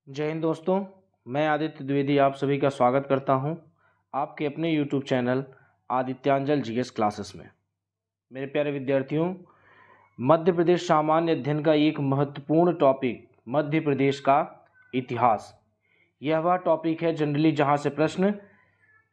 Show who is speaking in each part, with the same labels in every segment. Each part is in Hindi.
Speaker 1: जय हिंद दोस्तों। मैं आदित्य द्विवेदी आप सभी का स्वागत करता हूं आपके अपने YouTube चैनल आदित्यांजल जीएस क्लासेस में। मेरे प्यारे विद्यार्थियों, मध्य प्रदेश सामान्य अध्ययन का एक महत्वपूर्ण टॉपिक मध्य प्रदेश का इतिहास। यह वह टॉपिक है जनरली जहां से प्रश्न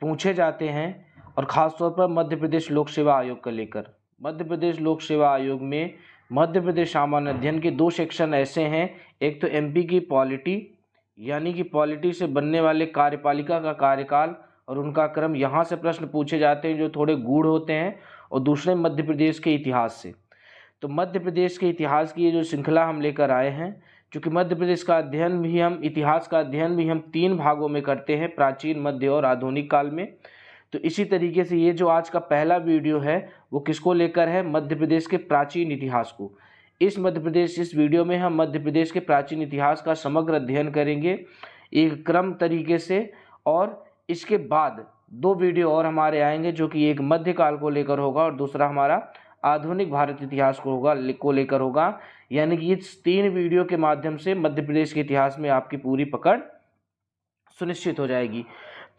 Speaker 1: पूछे जाते हैं और ख़ासतौर पर मध्य प्रदेश लोक सेवा आयोग को लेकर। मध्य प्रदेश लोक सेवा आयोग में मध्य प्रदेश सामान्य अध्ययन के दो सेक्शन ऐसे हैं। एक तो एमपी की पॉलिटी यानी कि पॉलिटी से बनने वाले कार्यपालिका का कार्यकाल और उनका क्रम, यहाँ से प्रश्न पूछे जाते हैं जो थोड़े गूढ़ होते हैं, और दूसरे मध्य प्रदेश के इतिहास से। तो मध्य प्रदेश के इतिहास की ये जो श्रृंखला हम लेकर आए हैं, क्योंकि मध्य प्रदेश का अध्ययन भी हम इतिहास का अध्ययन भी हम 3 भागों में करते हैं, प्राचीन, मध्य और आधुनिक काल में। तो इसी तरीके से ये जो आज का पहला वीडियो है वो किसको लेकर है? मध्य प्रदेश के प्राचीन इतिहास को। इस वीडियो में हम मध्य प्रदेश के प्राचीन इतिहास का समग्र अध्ययन करेंगे एक क्रम तरीके से, और इसके बाद 2 वीडियो और हमारे आएंगे जो कि एक मध्यकाल को लेकर होगा और दूसरा हमारा आधुनिक भारत इतिहास को लेकर होगा। यानी कि इस 3 वीडियो के माध्यम से मध्य प्रदेश के इतिहास में आपकी पूरी पकड़ सुनिश्चित हो जाएगी।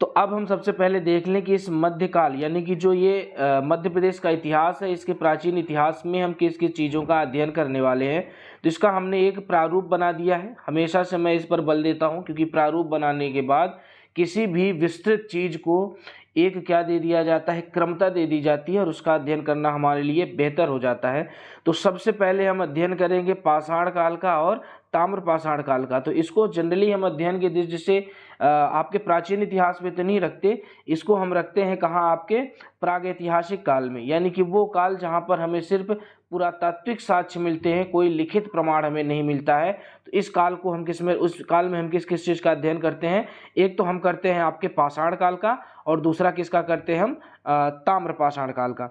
Speaker 1: तो अब हम सबसे पहले देख लें कि इस मध्यकाल यानी कि जो ये मध्य प्रदेश का इतिहास है, इसके प्राचीन इतिहास में हम किस किस चीज़ों का अध्ययन करने वाले हैं। तो इसका हमने एक प्रारूप बना दिया है। हमेशा से मैं इस पर बल देता हूं, क्योंकि प्रारूप बनाने के बाद किसी भी विस्तृत चीज़ को एक क्या दे दिया जाता है, क्रमता दे दी जाती है, और उसका अध्ययन करना हमारे लिए बेहतर हो जाता है। तो सबसे पहले हम अध्ययन करेंगे पाषाण काल का और ताम्र पाषाण काल का। तो इसको जनरली हम अध्ययन के दृष्टि से आपके प्राचीन इतिहास में तो नहीं रखते, इसको हम रखते हैं कहाँ? आपके प्रागैतिहासिक काल में, यानी कि वो काल जहाँ पर हमें सिर्फ पुरातात्विक साक्ष्य मिलते हैं, कोई लिखित प्रमाण हमें नहीं मिलता है। तो इस काल को हम उस काल में हम किस किस चीज़ का अध्ययन करते हैं? एक तो हम करते हैं आपके पाषाण काल का, और दूसरा किसका करते हैं हम? ताम्र पाषाण काल का।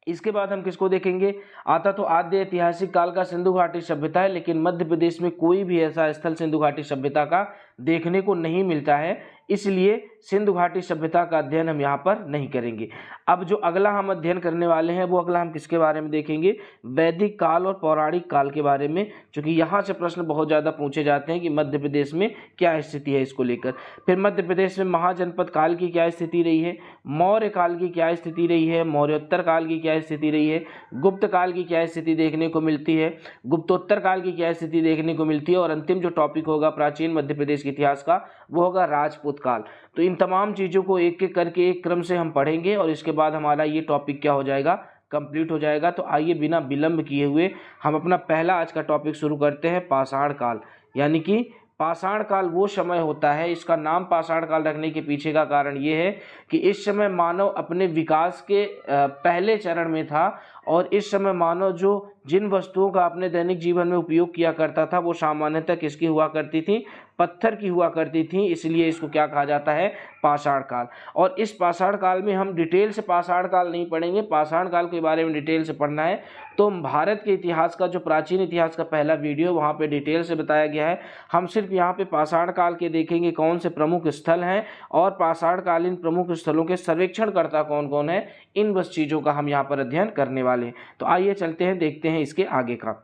Speaker 1: इसके बाद हम किसको देखेंगे? आता तो आद्य ऐतिहासिक काल का सिंधु घाटी सभ्यता है, लेकिन मध्य प्रदेश में कोई भी ऐसा स्थल सिंधु घाटी सभ्यता का देखने को नहीं मिलता है, इसलिए सिंधु घाटी सभ्यता का अध्ययन हम यहाँ पर नहीं करेंगे। अब जो अगला हम अध्ययन करने वाले हैं वो अगला हम किसके बारे में देखेंगे? वैदिक काल और पौराणिक काल के बारे में, क्योंकि यहाँ से प्रश्न बहुत ज़्यादा पूछे जाते हैं कि मध्य प्रदेश में क्या स्थिति है इसको लेकर। फिर मध्य प्रदेश में महाजनपद काल की क्या स्थिति रही है, मौर्य काल की क्या स्थिति रही है, मौर्योत्तर काल की क्या स्थिति रही है, गुप्त काल की क्या स्थिति देखने को मिलती है, गुप्तोत्तर काल की क्या स्थिति देखने को मिलती है, और अंतिम जो टॉपिक होगा प्राचीन मध्य प्रदेश के इतिहास का वो होगा राजपूत काल। तो इन तमाम चीज़ों को एक एक करके एक क्रम से हम पढ़ेंगे, और इसके बाद हमारा ये टॉपिक क्या हो जाएगा? कंप्लीट हो जाएगा। तो आइए बिना विलंब किए हुए हम अपना पहला आज का टॉपिक शुरू करते हैं, पाषाण काल। यानी कि पाषाण काल वो समय होता है, इसका नाम पाषाण काल रखने के पीछे का कारण ये है कि इस समय मानव अपने विकास के पहले चरण में था, और इस समय मानव जिन वस्तुओं का अपने दैनिक जीवन में उपयोग किया करता था वो सामान्यतः किसकी हुआ करती थी? पत्थर की हुआ करती थी, इसलिए इसको क्या कहा जाता है? पाषाण काल। और इस पाषाण काल में हम डिटेल से पाषाण काल नहीं पढ़ेंगे, पाषाण काल के बारे में डिटेल से पढ़ना है तो भारत के इतिहास का जो प्राचीन इतिहास का पहला वीडियो वहाँ पे डिटेल से बताया गया है। हम सिर्फ यहाँ पे पाषाण काल के देखेंगे कौन से प्रमुख स्थल हैं और पाषाण कालीन प्रमुख स्थलों के सर्वेक्षणकर्ता कौन कौन है, इन बस चीज़ों का हम यहाँ पर अध्ययन करने वाले हैं। तो आइए चलते हैं, देखते हैं इसके आगे का।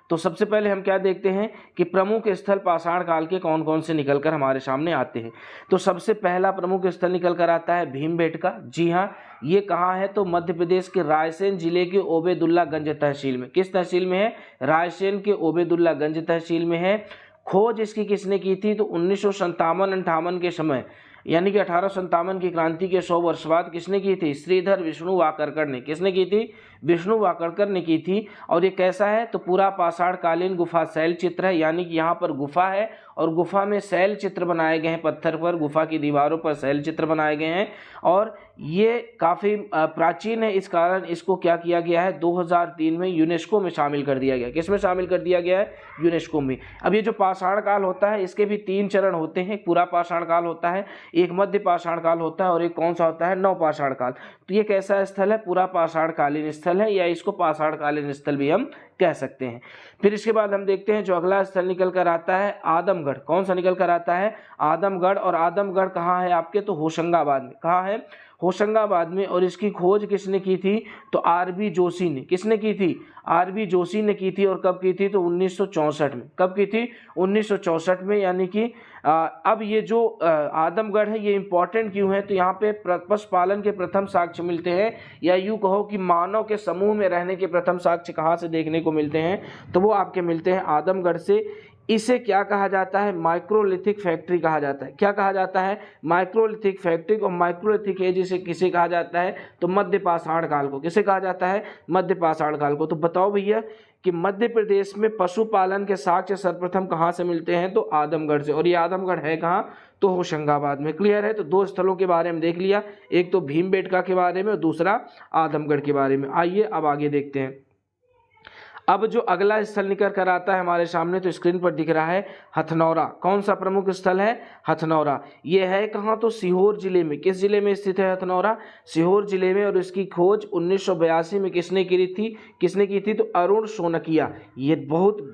Speaker 1: तो सबसे पहले हम क्या देखते हैं कि प्रमुख स्थल पाषाण काल के कौन कौन से निकलकर हमारे सामने आते हैं। तो सबसे पहला प्रमुख स्थल निकलकर आता है भीमबेटका। जी हाँ, ये कहाँ है? तो मध्य प्रदेश के रायसेन जिले के ओबेदुल्लागंज तहसील में। किस तहसील में है? रायसेन के ओबेदुल्लागंज तहसील में है। खोज इसकी किसने की थी? तो 1957-58 के समय, यानी कि 1857 की क्रांति के 100 वर्ष बाद किसने की थी? श्रीधर विष्णु वाकरकर ने। किसने की थी? विष्णु वाकरकर ने की थी। और ये कैसा है? तो पूरा पाषाण कालीन गुफा शैल चित्र है, यानी कि यहाँ पर गुफा है और गुफा में शैल चित्र बनाए गए हैं, पत्थर पर गुफा की दीवारों पर शैल चित्र बनाए गए हैं, और ये काफ़ी प्राचीन है। इस कारण इसको क्या किया गया है? 2003 में यूनेस्को में शामिल कर दिया गया। किस में शामिल कर दिया गया है? यूनेस्को में। अब ये जो पाषाण काल होता है इसके भी 3 चरण होते हैं। पूरा पाषाण काल होता है, एक मध्य पाषाण काल होता है, और एक कौन सा होता है? नव पाषाण काल। तो ये कैसा स्थल है? पूरा पाषाण कालीन स्थल है, या इसको पाषाण कालीन स्थल भी हम कह सकते हैं। फिर इसके बाद हम देखते हैं जो अगला स्थल निकल कर आता है आदमगढ़। कौन सा निकल कर आता है? आदमगढ़। और आदमगढ़ कहाँ है आपके? तो होशंगाबाद में। कहाँ है? होशंगाबाद में। और इसकी खोज किसने की थी? तो आरबी जोशी ने। किसने की थी? आरबी जोशी ने की थी। और कब की थी? तो 1964 में। कब की थी? 1964 में। यानी कि अब ये जो आदमगढ़ है ये इंपॉर्टेंट क्यों है? तो यहाँ पे पशुपालन के प्रथम साक्ष्य मिलते हैं, या यूँ कहो कि मानव के समूह में रहने के प्रथम साक्ष्य कहाँ से देखने को मिलते हैं? तो वो आपके मिलते हैं आदमगढ़ से। इसे क्या कहा जाता है? माइक्रोलिथिक फैक्ट्री कहा जाता है। क्या कहा जाता है? Microlithic factory. और माइक्रोलिथिक एज इसे किसे कहा जाता है? तो मध्य पाषाण काल को। किसे कहा जाता है? मध्य पाषाण काल को। तो बताओ भैया कि मध्य प्रदेश में पशुपालन के साक्ष्य सर्वप्रथम कहाँ से मिलते हैं? तो आदमगढ़ से। और ये आदमगढ़ है कहाँ? तो होशंगाबाद में। क्लियर है? तो दो स्थलों के बारे में देख लिया, एक तो भीमबेटका के बारे में और दूसरा आदमगढ़ के बारे में। आइए अब आगे देखते हैं। अब जो अगला स्थल निकल कर आता है हमारे सामने, तो स्क्रीन पर दिख रहा है हथनौरा। कौन सा प्रमुख स्थल है? हथनौरा। ये है कहाँ? तो सीहोर जिले में। किस जिले में स्थित है हथनौरा? सीहोर जिले में। और इसकी खोज 1982 में किसने की थी? किसने की थी? तो अरुण सोनकिया। ये बहुत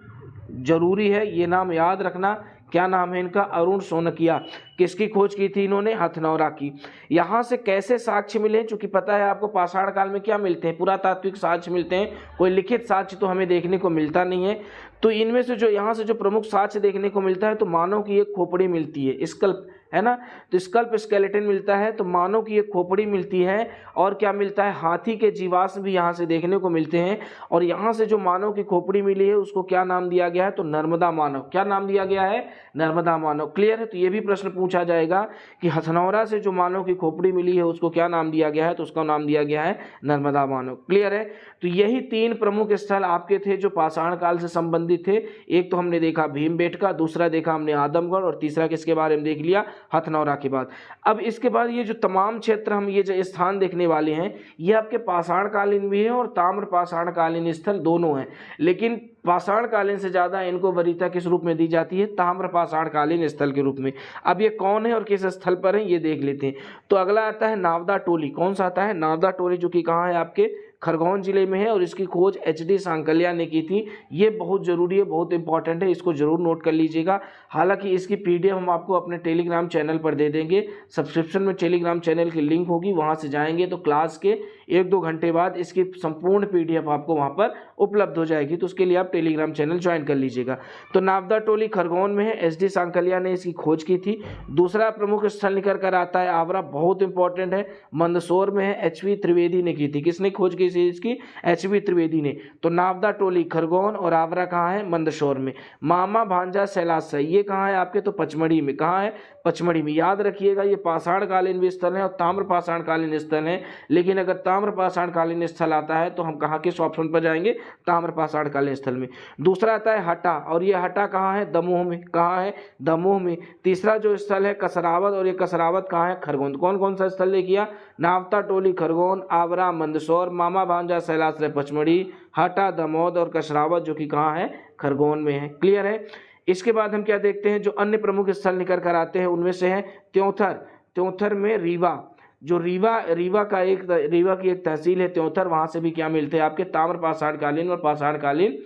Speaker 1: जरूरी है, ये नाम याद रखना। क्या नाम है इनका? अरुण सोनकिया। किसकी खोज की थी इन्होंने? हथनौरा की। यहाँ से कैसे साक्ष्य मिले? चूंकि पता है आपको पाषाण काल में क्या मिलते हैं? पुरातात्विक साक्ष्य मिलते हैं, कोई लिखित साक्ष्य तो हमें देखने को मिलता नहीं है। तो इनमें से जो यहाँ से जो प्रमुख साक्ष्य देखने को मिलता है, तो मानव की एक खोपड़ी मिलती है, स्कल्प है ना। तो स्कल्प स्केलेटन मिलता है, तो मानव की एक खोपड़ी मिलती है। और क्या मिलता है? हाथी के जीवाश्म भी यहाँ से देखने को मिलते हैं। और यहाँ से जो मानव की खोपड़ी मिली है उसको क्या नाम दिया गया है? तो नर्मदा मानव। क्या नाम दिया गया है? नर्मदा मानव। क्लियर है? तो ये भी प्रश्न पूछा जाएगा कि हथनौरा से जो मानव की खोपड़ी मिली है उसको क्या नाम दिया गया है? तो उसका नाम दिया गया है नर्मदा मानव। क्लियर है? तो यही तीन प्रमुख स्थल आपके थे जो पाषाण काल से संबंधित थे। एक तो हमने देखा भीमबेटका, दूसरा देखा हमने आदमगढ़, और तीसरा किसके बारे में देख लिया? हथनौरा के बाद। अब इसके बाद ये जो तमाम क्षेत्र हम ये जो स्थान देखने वाले हैं, ये आपके पाषाण कालीन भी है और ताम्र पाषाण कालीन स्थल दोनों हैं। लेकिन पाषाण कालीन से ज़्यादा इनको वरीयता किस रूप में दी जाती है? ताम्र पाषाण कालीन स्थल के रूप में। अब ये कौन है और किस स्थल पर है ये देख लेते हैं। तो अगला आता है नावदा टोली। कौन सा आता है? नावदा टोली, जो कि कहाँ है? आपके खरगोन जिले में है। और इसकी खोज एच.डी. सांकलिया ने की थी। ये बहुत जरूरी है, बहुत इंपॉर्टेंट है, इसको जरूर नोट कर लीजिएगा। हालांकि इसकी पीडीएफ हम आपको अपने टेलीग्राम चैनल पर दे देंगे। सब्सक्रिप्शन में टेलीग्राम चैनल की लिंक होगी, वहां से जाएंगे तो क्लास के 1-2 घंटे बाद इसकी संपूर्ण पीडीएफ आपको वहां पर उपलब्ध हो जाएगी। तो उसके लिए आप टेलीग्राम चैनल ज्वाइन कर लीजिएगा। तो नावदा टोली खरगोन में है, एच.डी. सांकलिया ने इसकी खोज की थी। दूसरा प्रमुख स्थल निकल कर आता है आवरा, बहुत इंपॉर्टेंट है, मंदसौर में है, एच.वी. त्रिवेदी ने की थी। किसने खोज की थी इसकी? एच.वी. त्रिवेदी ने। तो नावदा टोली खरगोन और आवरा कहाँ है? मंदसौर में। मामा भांजा शैलाश्रय ये कहाँ है आपके? तो पचमढ़ी में। कहाँ है? पचमढ़ी में। याद रखिएगा ये पाषाण कालीन भी स्थल है और ताम्र पाषाण कालीन स्थल है। लेकिन अगर ताम्र पाषाण कालीन स्थल आता है तो हम कहाँ किस ऑप्शन पर जाएंगे? ताम्र पाषाण कालीन स्थल में। दूसरा आता है हटा, और ये हटा कहाँ है? दमोह में। कहाँ है? दमोह में। तीसरा जो स्थल है कसरावत, और ये कसरावत कहाँ है? खरगोन। कौन कौन सा स्थल ले किया? नावदा टोली खरगोन, आवरा मंदसौर, मामा भांजा शैलाश्रय पचमढ़ी, हटा दमोद और कसरावत जो कि कहाँ है? खरगोन में है। क्लियर है? इसके बाद हम क्या देखते हैं? जो अन्य प्रमुख स्थल निकल कर आते हैं उनमें से है त्योंथर। त्योंथर में रीवा, जो रीवा की एक तहसील है त्योंथर, वहां से भी क्या मिलते हैं आपके? ताम्र पाषाण कालीन और पाषाण कालीन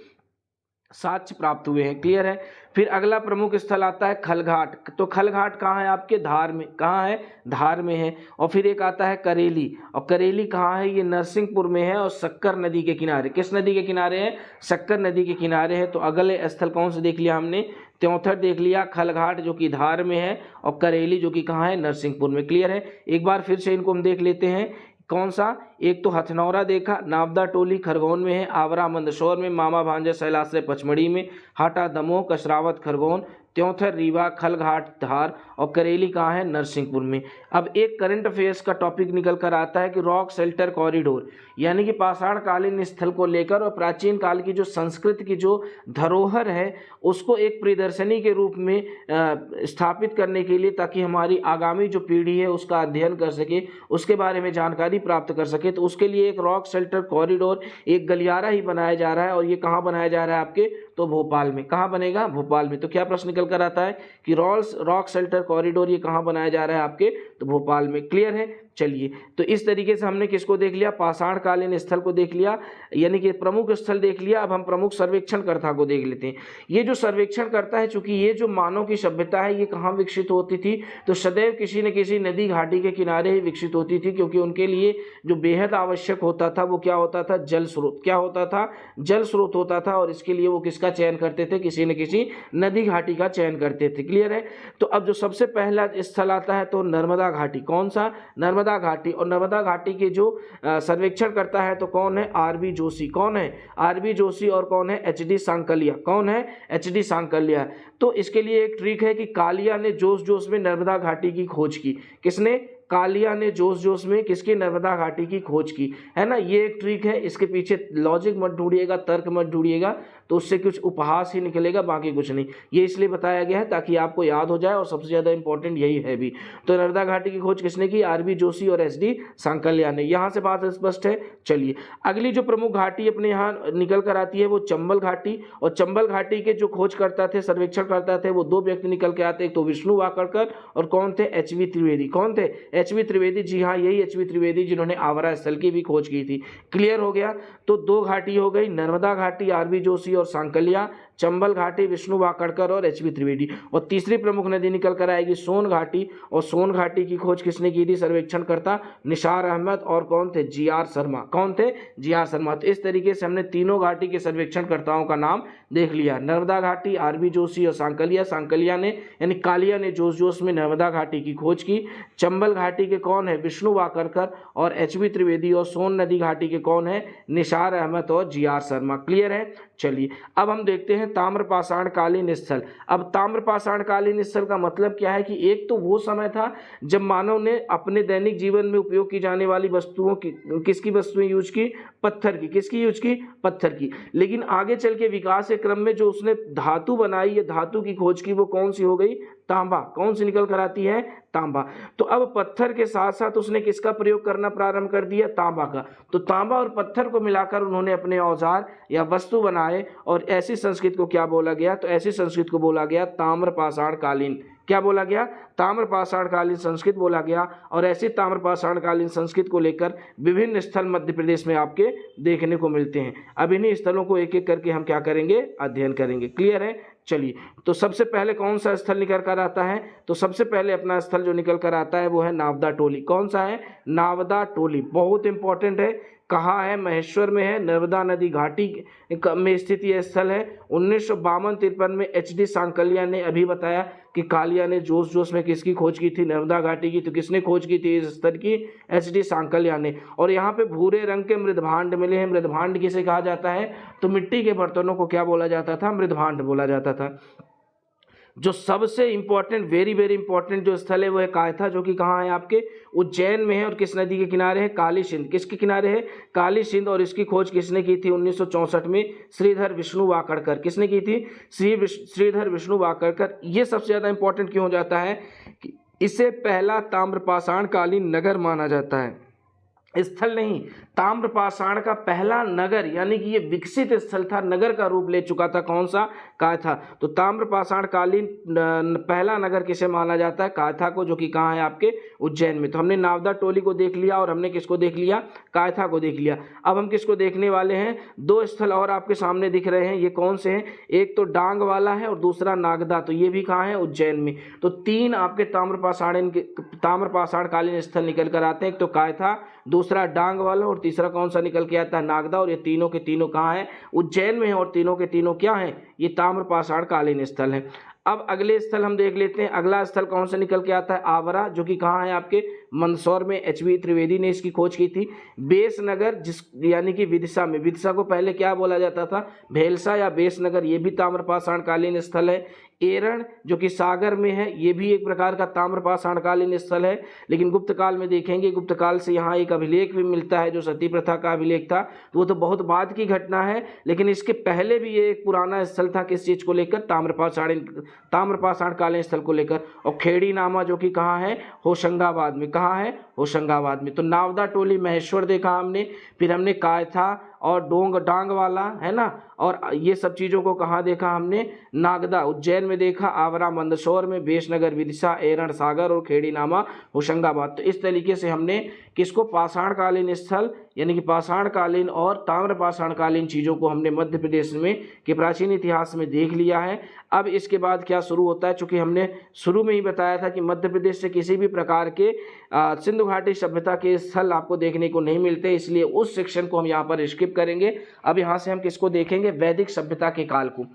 Speaker 1: साक्ष्य प्राप्त हुए हैं। क्लियर है? फिर अगला प्रमुख स्थल आता है खलघाट। तो खलघाट कहाँ है आपके? धार में। कहाँ है? धार में है। और फिर एक आता है करेली, और करेली कहाँ है? ये नरसिंहपुर में है और शक्कर नदी के किनारे। किस नदी के किनारे है? शक्कर नदी के किनारे है। तो अगले स्थल कौन से देख लिया हमने? त्योंथर देख लिया, खलघाट जो कि धार में है, और करेली जो कि कहाँ है? नरसिंहपुर में। क्लियर है? एक बार फिर से इनको हम देख लेते हैं। कौन सा? एक तो हथनौरा देखा, नावदा टोली खरगोन में है, आवरा मंदसौर में, मामा भांजा शैलाश्रय पचमढ़ी में, हाटा दमोह, कसरावत खरगोन, त्योंथर रीवा, खलघाट धार, और करेली कहाँ है? नरसिंहपुर में। अब एक करंट अफेयर्स का टॉपिक निकल कर आता है कि रॉक शेल्टर कॉरिडोर, यानी कि पाषाण कालीन स्थल को लेकर और प्राचीन काल की जो संस्कृति की जो धरोहर है उसको एक प्रदर्शनी के रूप में स्थापित करने के लिए, ताकि हमारी आगामी जो पीढ़ी है उसका अध्ययन कर सके, उसके बारे में जानकारी प्राप्त कर सके, तो उसके लिए एक रॉक शेल्टर कॉरिडोर, एक गलियारा ही बनाया जा रहा है। और ये कहाँ बनाया जा रहा है आपके? तो भोपाल में। कहाँ बनेगा? भोपाल में। तो क्या प्रश्न निकल कर आता है कि रॉक शेल्टर कॉरिडोर ये कहाँ बनाया जा रहा है आपके? तो तो भोपाल में। क्लियर है। चलिए, तो इस तरीके से हमने किसको देख लिया, पाषाण कालीन स्थल को देख लिया, यानी कि प्रमुख स्थल देख लिया। अब हम प्रमुख सर्वेक्षणकर्ता को देख लेते हैं। ये जो सर्वेक्षण करता है, चूंकि ये जो मानव की सभ्यता है ये कहाँ विकसित होती थी, तो सदैव किसी न किसी नदी घाटी के किनारे ही विकसित होती थी, क्योंकि उनके लिए जो बेहद आवश्यक होता था वो क्या होता था, जल स्रोत। क्या होता था, जल स्रोत होता था, और इसके लिए वो किसका चयन करते थे, किसी न किसी नदी घाटी का चयन करते थे। क्लियर है। तो अब जो सबसे पहला स्थल आता है तो नर्मदा घाटी। कौन सा, नर्मदा घाटी। और नर्मदा घाटी के जो सर्वेक्षण करता है तो कौन है, आरबी जोशी। कौन है, आरबी जोशी। और कौन है, एचडी सांकलिया। कौन है, एचडी सांकलिया। तो इसके लिए एक ट्रिक है कि कालिया ने जोश जोश में नर्मदा घाटी की खोज की। किसने, कालिया ने जोश जोश में किसकी, नर्मदा घाटी की खोज की, है ना। ये एक ट्रिक है, इसके पीछे लॉजिक मत ढूंढिएगा, तर्क मत ढूंढिएगा, तो उससे कुछ उपहास ही निकलेगा, बाकी कुछ नहीं। ये इसलिए बताया गया है ताकि आपको याद हो जाए, और सबसे ज़्यादा इंपॉर्टेंट यही है भी। तो नर्मदा घाटी की खोज किसने की, आरबी जोशी और एचडी सांकलिया ने। यहाँ से बात स्पष्ट है। चलिए, अगली जो प्रमुख घाटी अपने यहाँ निकल कर आती है वो चंबल घाटी। और चंबल घाटी के जो खोज करता थे, सर्वेक्षण करता थे, वो दो व्यक्ति निकल के आते, एक तो विष्णु वाकड़कर और कौन थे, एचवी त्रिवेदी। कौन थे, एचवी त्रिवेदी। जी हाँ, यही एचवी त्रिवेदी जिन्होंने आवरा स्थल की भी खोज की थी। क्लियर हो गया। तो दो घाटी हो गई, नर्मदा घाटी आरबी जोशी और सांकलिया, चंबल घाटी विष्णु वाकड़कर और एचवी त्रिवेदी। और तीसरी प्रमुख नदी निकल कर आएगी सोन घाटी। और सोन घाटी की खोज किसने की थी, सर्वेक्षण करता निसार अहमद और कौन थे, जीआर शर्मा। कौन थे, जीआर शर्मा। तो इस तरीके से हमने तीनों घाटी के सर्वेक्षणकर्ताओं का नाम देख लिया। नर्मदा घाटी आरबी जोशी और सांकलिया। सांकलिया ने यानी कालिया ने जोश जोश में नर्मदा घाटी की खोज की। चंबल घाटी के कौन है, विष्णु वाकड़कर और एचवी त्रिवेदी। और सोन नदी घाटी के कौन है, निसार अहमद और जीआर शर्मा। क्लियर है। चलिए, अब हम देखते हैं ताम्रपाषाण कालीन स्थल। अब ताम्रपाषाण कालीन स्थल का मतलब क्या है कि एक तो वो समय था जब मानव ने अपने दैनिक जीवन में उपयोग की जाने वाली वस्तुओं की, किसकी वस्तुएं यूज की, पत्थर की। किसकी यूज की, पत्थर की। लेकिन आगे चल के विकास के क्रम में जो उसने धातु बनाई, या धातु की खोज की, वो कौन सी हो गई, तांबा। कौन सी निकल कर आती है, तांबा। तो अब पत्थर के साथ साथ उसने किसका प्रयोग करना प्रारंभ कर दिया, तांबा का। तो तांबा और पत्थर को मिलाकर उन्होंने अपने औजार या वस्तु बनाए, और ऐसी संस्कृत को क्या बोला गया, तो ऐसी संस्कृत को बोला गया ताम्रपाषाण कालीन। क्या बोला गया, ताम्रपाषाण कालीन संस्कृत बोला गया। और ऐसी ताम्रपाषाण कालीन संस्कृत को लेकर विभिन्न स्थल मध्य प्रदेश में आपके देखने को मिलते हैं। अब इन्हीं स्थलों को एक एक करके हम क्या करेंगे, अध्ययन करेंगे। क्लियर है। चलिए, तो सबसे पहले कौन सा स्थल निकल कर आता है, तो सबसे पहले अपना स्थल जो निकल कर आता है वो है नावदा टोली। कौन सा है, नावदा टोली। बहुत इंपॉर्टेंट है। कहाँ है, महेश्वर में है, नर्मदा नदी घाटी में स्थित यह स्थल है। 1952-53 में एचडी सांकलिया ने अभी बताया कि कालिया ने जोश जोश में किसकी खोज की थी, नर्मदा घाटी की। तो किसने खोज की थी इस स्थल की, एचडी सांकलिया ने। और यहाँ पे भूरे रंग के मृदभांड मिले हैं। मृदभांड किसे कहा जाता है, तो मिट्टी के बर्तनों को क्या बोला जाता था, मृदभांड बोला जाता था। जो सबसे इंपॉर्टेंट, वेरी वेरी इंपॉर्टेंट जो स्थल है वो है कायथा, जो कि कहाँ है, आपके उज्जैन में है। और किस नदी के किनारे है, काली सिंध। किसके किनारे है, काली सिंध। और इसकी खोज किसने की थी, 1964 में श्रीधर विष्णु वाकड़कर। किसने की थी, श्रीधर विष्णु वाकड़कर। ये सबसे ज़्यादा इंपॉर्टेंट क्यों हो जाता है कि इसे पहला ताम्रपाषाण कालीन नगर माना जाता है। स्थल नहीं, ताम्रपाषाण का पहला नगर, यानी कि ये विकसित स्थल था, नगर का रूप ले चुका था। कौन सा, कायथा। तो ताम्रपाषाण कालीन पहला नगर किसे माना जाता है, कायथा को, जो कि कहाँ है, आपके उज्जैन में। तो हमने नावदा टोली को देख लिया, और हमने किसको देख लिया, कायथा को देख लिया। अब हम किसको देखने वाले हैं, दो स्थल और आपके सामने दिख रहे हैं। ये कौन से हैं, एक तो डांग वाला है और दूसरा नागदा। तो ये भी कहाँ है, उज्जैन में। तो तीन आपके ताम्रपाषाण कालीन स्थल निकल कर आते हैं। एक तो कायथा, दूसरा डांग वाला, और तीसरा कौन सा निकल के आता है, नागदा। और ये तीनों के तीनों कहाँ हैं, उज्जैन में है। और तीनों के तीनों क्या हैं, ये ताम्रपाषाण कालीन स्थल हैं। अब अगले स्थल हम देख लेते हैं। अगला स्थल कौन सा निकल के आता है, आवरा, जो कि कहाँ है, आपके मंदसौर में। एचवी त्रिवेदी ने इसकी खोज की थी। बेसनगर, जिस यानी कि विदिशा में। विदिशा को पहले क्या बोला जाता था, भेलसा या बेसनगर। ये भी ताम्रपाषाण कालीन स्थल है। एरण, जो कि सागर में है, ये भी एक प्रकार का ताम्रपाषाण कालीन स्थल है। लेकिन गुप्त काल में देखेंगे, गुप्त काल से यहाँ एक अभिलेख भी मिलता है जो सती प्रथा का अभिलेख था। तो वो तो बहुत बाद की घटना है, लेकिन इसके पहले भी ये एक पुराना स्थल था। किस चीज़ को लेकर, ताम्रपाषाण कालीन स्थल को लेकर। और खेड़ी नामा, जो कि कहाँ है, होशंगाबाद में। कहाँ है, होशंगाबाद में। तो नावदा टोली महेश्वर देखा हमने, फिर हमने कायथा और डोंग डांग वाला है ना, और ये सब चीज़ों को कहाँ देखा हमने, नागदा उज्जैन में देखा, आवरा मंदसौर में, बेशनगर विदिशा, एरण सागर और खेड़ीनामा होशंगाबाद। तो इस तरीके से हमने किसको, पाषाणकालीन स्थल यानी कि पाषाणकालीन और ताम्र पाषाणकालीन चीज़ों को हमने मध्य प्रदेश में के प्राचीन इतिहास में देख लिया है। अब इसके बाद क्या शुरू होता है, चूँकि हमने शुरू में ही बताया था कि मध्य प्रदेश से किसी भी प्रकार के सिंधु घाटी सभ्यता के स्थल आपको देखने को नहीं मिलते, इसलिए उस सेक्शन को हम यहाँ पर स्किप करेंगे। अब यहाँ से हम किसको देखेंगे, वैदिक सभ्यता के काल को।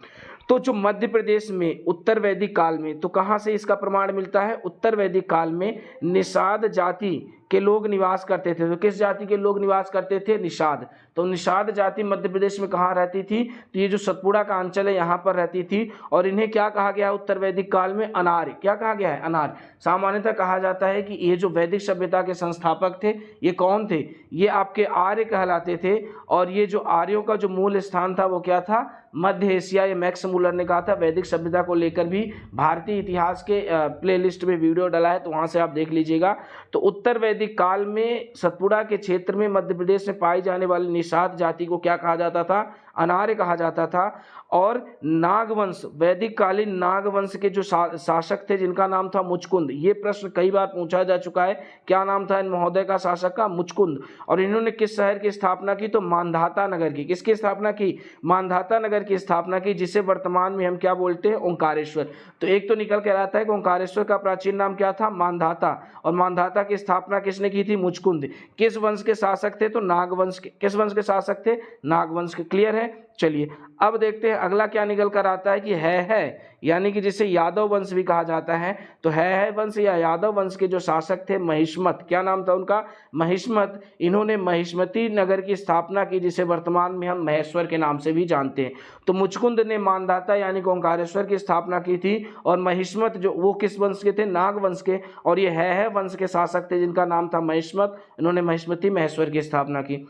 Speaker 1: तो जो मध्य प्रदेश में उत्तर वैदिक काल में, तो कहाँ से इसका प्रमाण मिलता है, उत्तर वैदिक काल में निषाद जाति के लोग निवास करते थे। तो किस जाति के लोग निवास करते थे, निषाद। तो निषाद जाति मध्य प्रदेश में कहाँ रहती थी, तो ये जो सतपुड़ा का अंचल है यहाँ पर रहती थी, और इन्हें क्या कहा गया उत्तर वैदिक काल में, अनार्य। क्या कहा गया है, अनार्य। सामान्यतः कहा जाता है कि ये जो वैदिक सभ्यता के संस्थापक थे ये कौन थे, ये आपके आर्य कहलाते थे, और ये जो आर्यों का जो मूल स्थान था वो क्या था, मध्य एशिया। ये मैक्स मूलर ने कहा था। वैदिक सभ्यता को लेकर भी भारतीय इतिहास के प्लेलिस्ट में वीडियो डाला है, तो वहाँ से आप देख लीजिएगा। तो उत्तर वैदिक काल में सतपुड़ा के क्षेत्र में मध्य प्रदेश में पाई जाने वाली निषाद जाति को क्या कहा जाता था, अनार्य कहा जाता था। और नागवंश, वैदिक कालीन नागवंश के जो शासक थे जिनका नाम था मुचकुंद, ये प्रश्न कई बार पूछा जा चुका है, क्या नाम था इन महोदय का शासक का, मुचकुंद। और इन्होंने किस शहर की स्थापना की, तो मांधाता नगर की। किसकी स्थापना की, मांधाता नगर की स्थापना की, जिसे वर्तमान में हम क्या बोलते हैं, ओंकारेश्वर। तो एक तो निकल के आता है कि ओंकारेश्वर का प्राचीन नाम क्या था, मांधाता, और मांधाता की स्थापना किसने की थी, मुचकुंद। किस वंश के शासक थे, तो नागवंश के। किस वंश के शासक थे, नागवंश के। क्लियर है। चलिए अब देखते हैं अगला क्या निकल कर आता है कि है यानी कि जिसे यादव वंश भी कहा जाता है। तो है वंश या यादव वंश के जो शासक थे महिष्मत, क्या नाम था उनका, महिष्मत। इन्होंने महिष्मती नगर की स्थापना की, जिसे वर्तमान में हम महेश्वर के नाम से भी जानते हैं। तो मुचकुंद ने मानधाता यानी कि ओंकारेश्वर की स्थापना की थी, और महिष्मत जो वो किस वंश के थे, नाग वंश के, और ये है वंश के शासक थे जिनका नाम था महिष्मत। इन्होंने महिष्मती महेश्वर की स्थापना की।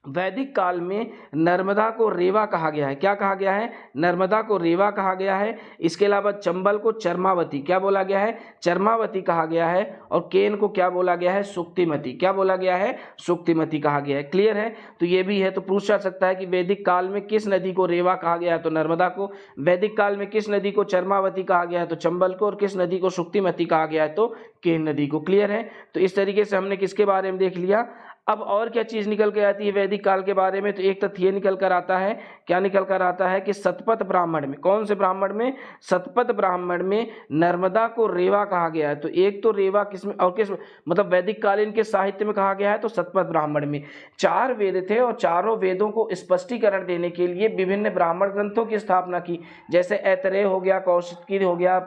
Speaker 1: वैदिक काल में नर्मदा को रेवा कहा गया है। क्या कहा गया है, नर्मदा को रेवा कहा गया है। इसके अलावा चंबल को चरमावती क्या बोला गया है, चरमावती कहा गया है। और केन को क्या बोला गया है, सुक्तिमती। क्या बोला गया है, सुक्तिमती कहा गया है। क्लियर है। तो ये भी है। तो पूछा जा सकता है कि वैदिक काल में किस नदी को रेवा कहा गया है, तो नर्मदा को। वैदिक काल में किस नदी को चरमावती कहा गया है, तो चंबल को। और किस नदी को सुक्तिमती कहा गया है, तो केन नदी को। क्लियर है। तो इस तरीके से हमने किसके बारे में देख लिया। अब और क्या चीज निकल के आती है वैदिक काल के बारे में, तो एक तथ्य निकल कर आता है, क्या निकल कर आता है कि शतपथ ब्राह्मण में, कौन से ब्राह्मण में, शतपथ ब्राह्मण में नर्मदा को रेवा कहा गया है। तो एक तो रेवा किसमें और किस मतलब वैदिक कालीन के साहित्य में कहा गया है, तो शतपथ ब्राह्मण में। 4 वेद थे और चारों वेदों को स्पष्टीकरण देने के लिए विभिन्न ब्राह्मण ग्रंथों की स्थापना की, जैसे ऐतरेय हो गया, कौशिकी हो गया,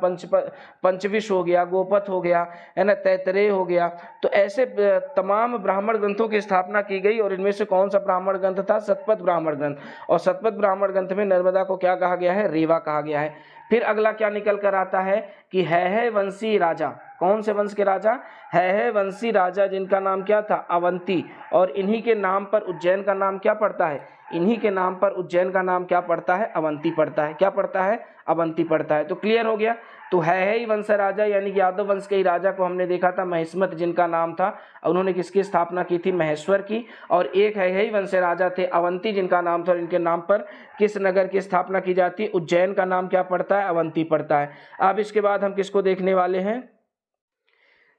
Speaker 1: पंचविश हो गया, गोपथ हो गया, है ना, तैतरेय हो गया। तो ऐसे तमाम ब्राह्मण ग्रंथों की स्थापना की गई, और इनमें से कौन सा ब्राह्मण ग्रंथ था, शतपथ ब्राह्मण ग्रंथ। और शतपथ ब्राह्मण ग्रंथ में नर्मदा को क्या कहा गया है, रेवा कहा गया है। फिर अगला क्या निकल कर आता है कि है वंशी राजा, कौन से वंश के राजा, है वंशी राजा, जिनका नाम क्या था, अवंती। और इन्हीं के नाम पर उज्जैन का नाम क्या पड़ता है, इन्हीं के नाम पर उज्जैन का नाम क्या पड़ता है, अवंती पड़ता है। क्या पड़ता है, अवंती पड़ता है। तो क्लियर हो गया। तो है ही वंश राजा यानी कि यादव वंश के ही राजा को हमने देखा था महिष्मत, जिनका नाम था। उन्होंने किसकी स्थापना की थी, महेश्वर की। और एक है ही वंश राजा थे अवंती, जिनका नाम था। इनके नाम पर किस नगर की स्थापना की जाती है, उज्जैन का नाम क्या पड़ता है, अवंती पड़ता है। अब इसके बाद हम किसको देखने वाले हैं,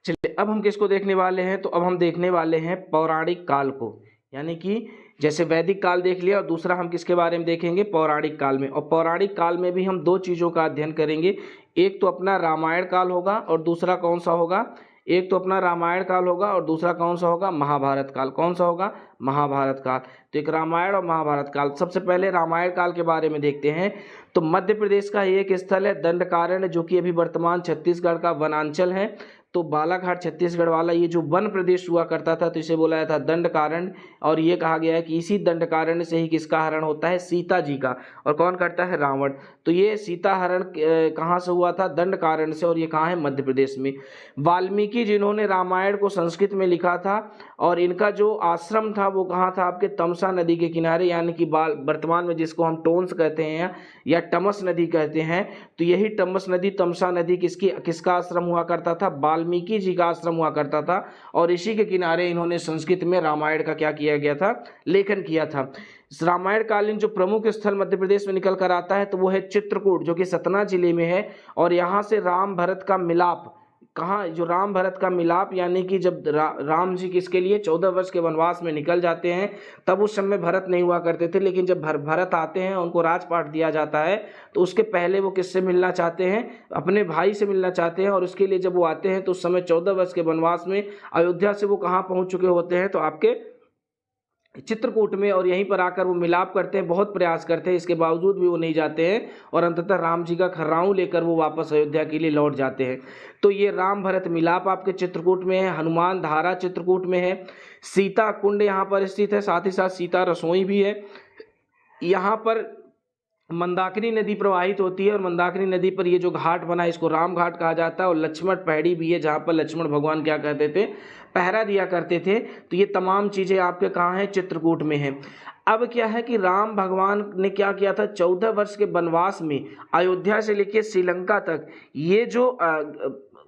Speaker 1: चलिए अब हम किसको देखने वाले हैं, तो अब हम देखने वाले हैं पौराणिक काल को। यानी कि जैसे वैदिक काल देख लिया, और दूसरा हम किसके बारे में देखेंगे, पौराणिक काल में। और पौराणिक काल में भी हम 2 चीज़ों का अध्ययन करेंगे। एक तो अपना रामायण काल होगा, और दूसरा कौन सा होगा, एक तो अपना रामायण काल होगा, और दूसरा कौन सा होगा, महाभारत काल। कौन सा होगा, महाभारत काल। तो एक रामायण और महाभारत काल। सबसे पहले रामायण काल के बारे में देखते हैं। तो मध्य प्रदेश का एक स्थल है दंडकारण्य, जो कि अभी वर्तमान छत्तीसगढ़ का वनांचल है। तो बालाघाट छत्तीसगढ़ वाला ये जो वन प्रदेश हुआ करता था, तो इसे बोला जाता दंडकारण्य। और ये कहा गया है कि इसी दंडकारण्य से ही किसका हरण होता है, सीता जी का। और कौन करता है, रावण। तो ये सीता हरण कहाँ से हुआ था, दंडकारण्य से। और ये कहाँ है, मध्य प्रदेश में। वाल्मीकि जिन्होंने रामायण को संस्कृत में लिखा था, और इनका जो आश्रम था वो कहाँ था, आपके तमसा नदी के किनारे, यानी कि वर्तमान में जिसको हम टोन्स कहते हैं या टमस नदी कहते हैं। तो यही टमस नदी, तमसा नदी किसका आश्रम हुआ करता था, वाल्मीकि जी का आश्रम हुआ करता था और इसी के किनारे इन्होंने संस्कृत में रामायण का क्या किया गया था, लेखन किया था। इस रामायण कालीन जो प्रमुख स्थल मध्य प्रदेश में निकल कर आता है तो वो है चित्रकूट, जो कि सतना जिले में है। और यहाँ से राम भरत का मिलाप, कहाँ, जो राम भरत का मिलाप यानी कि जब राम जी किसके लिए 14 वर्ष के वनवास में निकल जाते हैं, तब उस समय भरत नहीं हुआ करते थे, लेकिन जब भरत आते हैं उनको राजपाट दिया जाता है तो उसके पहले वो किससे मिलना चाहते हैं, अपने भाई से मिलना चाहते हैं। और उसके लिए जब वो आते हैं तो उस समय 14 वर्ष के वनवास में अयोध्या से वो कहाँ पहुँच चुके होते हैं, तो आपके चित्रकूट में। और यहीं पर आकर वो मिलाप करते हैं, बहुत प्रयास करते हैं, इसके बावजूद भी वो नहीं जाते हैं और अंततः राम जी का खर्राऊं लेकर वो वापस अयोध्या के लिए लौट जाते हैं। तो ये राम भरत मिलाप आपके चित्रकूट में है। हनुमान धारा चित्रकूट में है। सीता कुंड यहाँ पर स्थित है, साथ ही साथ सीता रसोई भी है। यहाँ पर मंदाकिनी नदी प्रवाहित होती है और मंदाकिनी नदी पर ये जो घाट बना है इसको राम घाट कहा जाता है। और लक्ष्मण पहाड़ी भी है जहाँ पर लक्ष्मण भगवान क्या कहते थे, पहरा दिया करते थे। तो ये तमाम चीज़ें आपके कहाँ हैं, चित्रकूट में हैं। अब क्या है कि राम भगवान ने क्या किया था, 14 वर्ष के वनवास में अयोध्या से लेकर श्रीलंका तक ये जो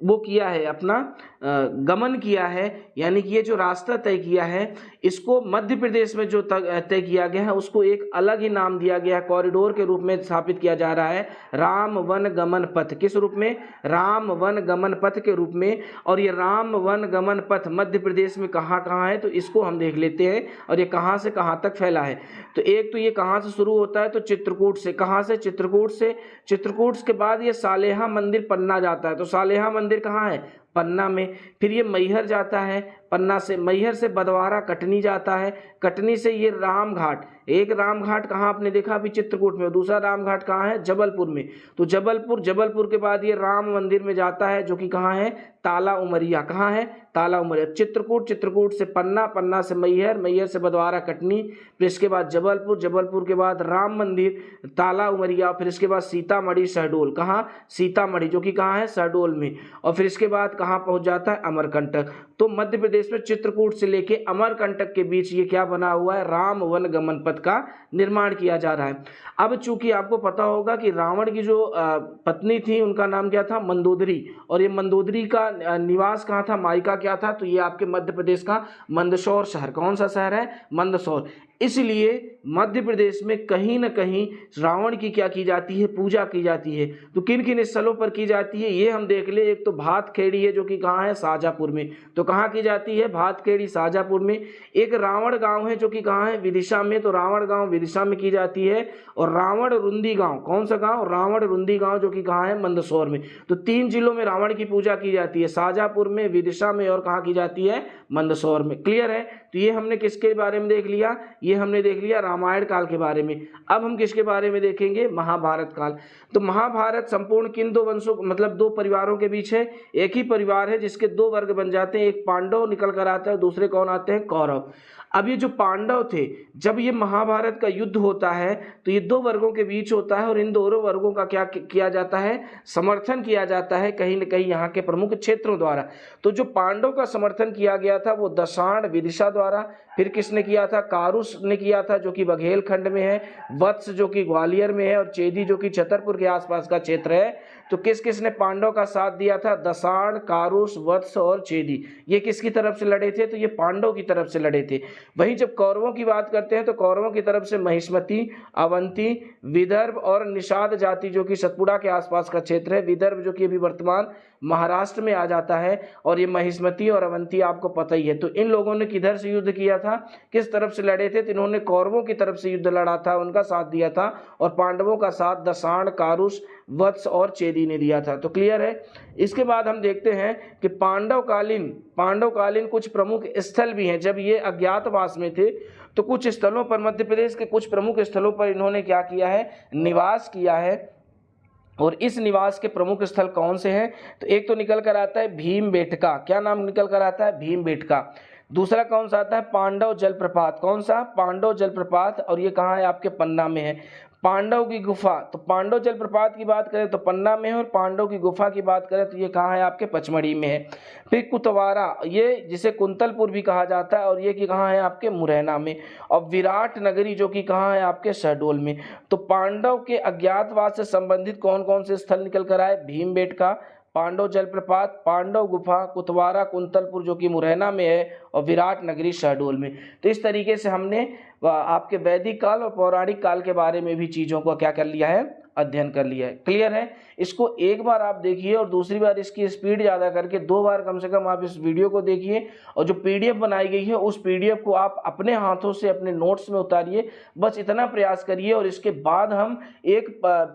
Speaker 1: वो किया है, अपना गमन किया है, यानी कि ये जो रास्ता तय किया है इसको मध्य प्रदेश में जो तय किया गया है उसको एक अलग ही नाम दिया गया है, कॉरिडोर के रूप में स्थापित किया जा रहा है, राम वन गमन पथ। किस रूप में, राम वन गमन पथ के रूप में। और ये राम वन गमन पथ मध्य प्रदेश में कहाँ कहाँ है, तो इसको हम देख लेते हैं और ये कहाँ से कहाँ तक फैला है। तो एक तो ये कहाँ से शुरू होता है, तो चित्रकूट से। कहाँ से, चित्रकूट से। चित्रकूट के बाद ये सालेहा मंदिर पन्ना जाता है, तो सालेहा मंदिर कहाँ है, पन्ना में। फिर ये मैहर जाता है, पन्ना से। मैहर से बदवारा कटनी जाता है, कटनी से ये राम घाट। एक राम घाट कहाँ आपने देखा अभी चित्रकूट में, दूसरा राम घाट कहाँ है, जबलपुर में। तो जबलपुर के बाद ये राम मंदिर में जाता है जो कि कहाँ है, ताला उमरिया। कहाँ है, ताला उमरिया। चित्रकूट से पन्ना, पन्ना से मैहर, मैहर से बदवारा कटनी, फिर इसके बाद जबलपुर के बाद राम मंदिर, ताला उमरिया, फिर इसके बाद सीतामढ़ी शहडोल। कहाँ, सीतामढ़ी, जो कि कहाँ है, शहडोल में। और फिर इसके बाद कहाँ पहुँच जाता है, अमरकंटक। तो मध्य प्रदेश में चित्रकूट से लेके अमरकंटक के बीच ये क्या बना हुआ है, राम वन गमन पथ का निर्माण किया जा रहा है। अब चूंकि आपको पता होगा कि रावण की जो पत्नी थी उनका नाम क्या था, मंदोदरी। और ये मंदोदरी का निवास कहाँ था, मायका क्या था, तो ये आपके मध्य प्रदेश का मंदसौर शहर। कौन सा शहर है, मंदसौर। इसलिए मध्य प्रदेश में कहीं न कहीं रावण की क्या की जाती है, पूजा की जाती है। तो किन किन स्थलों पर की जाती है ये हम देख ले। एक तो भातखेड़ी है जो कि कहाँ है, शाजापुर में। तो कहाँ की जाती है, भातखेड़ी शाजापुर में। एक रावण गांव है जो कि कहाँ है, विदिशा में। तो रावण गांव विदिशा में की जाती है। और रावण रुंदी गांव, कौन सा गांव, रावण रुंदी गांव, जो कि कहाँ है, मंदसौर में। तो 3 जिलों में रावण की पूजा की जाती है, शाजापुर में, विदिशा में और कहाँ की जाती है, मंदसौर में। क्लियर है। तो ये हमने किसके बारे में देख लिया, ये हमने देख लिया रामायण काल के बारे में। अब हम किसके बारे में देखेंगे, महाभारत काल। तो महाभारत संपूर्ण किन 2 वंशों, मतलब 2 परिवारों के बीच है। एक ही परिवार है जिसके 2 वर्ग बन जाते हैं, एक पांडव निकल कर आता है, दूसरे कौन आते हैं, कौरव। अब ये जो पांडव थे, जब ये महाभारत का युद्ध होता है तो ये 2 वर्गों के बीच होता है और इन दोनों वर्गों का क्या किया जाता है, समर्थन किया जाता है कहीं न कहीं यहाँ के प्रमुख क्षेत्रों द्वारा। तो जो पांडव का समर्थन किया गया था वो दशाण विदिशा द्वारा, फिर किसने किया था, कारुस ने किया था जो कि बघेल खंड में है, वत्स जो कि ग्वालियर में है और चेदी जो कि छतरपुर के आसपास का क्षेत्र है। तो किस किस ने पांडव का साथ दिया था, दशाण, कारुस, वत्स और चेदी। ये किसकी तरफ से लड़े थे, तो ये पांडव की तरफ से लड़े थे। वहीं जब कौरवों की बात करते हैं तो कौरवों की तरफ से महिष्मती, अवंती, विदर्भ और निषाद जाति जो कि सतपुड़ा के आसपास का क्षेत्र है। विदर्भ जो कि अभी वर्तमान महाराष्ट्र में आ जाता है और ये महिष्मती और अवंती आपको पता ही है। तो इन लोगों ने किधर से युद्ध किया था, किस तरफ से लड़े थे, तो इन्होंने कौरवों की तरफ से युद्ध लड़ा था, उनका साथ दिया था। और पांडवों का साथ दशाण, कारुस, वत्स और चेदी ने दिया था। तो क्लियर है। इसके बाद हम देखते हैं कि पांडवकालीन कुछ प्रमुख स्थल भी हैं। जब ये अज्ञातवास में थे तो कुछ स्थलों पर, मध्य प्रदेश के कुछ प्रमुख स्थलों पर इन्होंने क्या किया है, निवास किया है। और इस निवास के प्रमुख स्थल कौन से हैं, तो एक तो निकल कर आता है भीमबेटका। क्या नाम निकल कर आता है, भीमबेटका। दूसरा कौन सा आता है, पांडव जलप्रपात। कौन सा, पांडव जलप्रपात। और ये कहाँ है, आपके पन्ना में है। पांडव की गुफा, तो पांडव जलप्रपात की बात करें तो पन्ना में है और पांडव की गुफा की बात करें तो ये कहाँ है, आपके पचमढ़ी में है। फिर कुतवारा, ये जिसे कुंतलपुर भी कहा जाता है और ये कि कहाँ है, आपके मुरैना में। और विराट नगरी जो कि कहाँ है, आपके शहडोल में। तो पांडव के अज्ञातवास से संबंधित कौन कौन से स्थल निकल कर आए, भीमबेटका, पांडव जलप्रपात, पांडव गुफा, कुतवारा कुंतलपुर जो कि मुरैना में है, और विराट नगरी शहडोल में। तो इस तरीके से हमने आपके वैदिक काल और पौराणिक काल के बारे में भी चीज़ों को क्या कर लिया है, अध्ययन कर लिया है। क्लियर है? इसको एक बार आप देखिए और दूसरी बार इसकी स्पीड ज़्यादा करके 2 बार कम से कम आप इस वीडियो को देखिए, और जो पीडीएफ बनाई गई है उस पीडीएफ को आप अपने हाथों से अपने नोट्स में उतारिए। बस इतना प्रयास करिए, और इसके बाद हम एक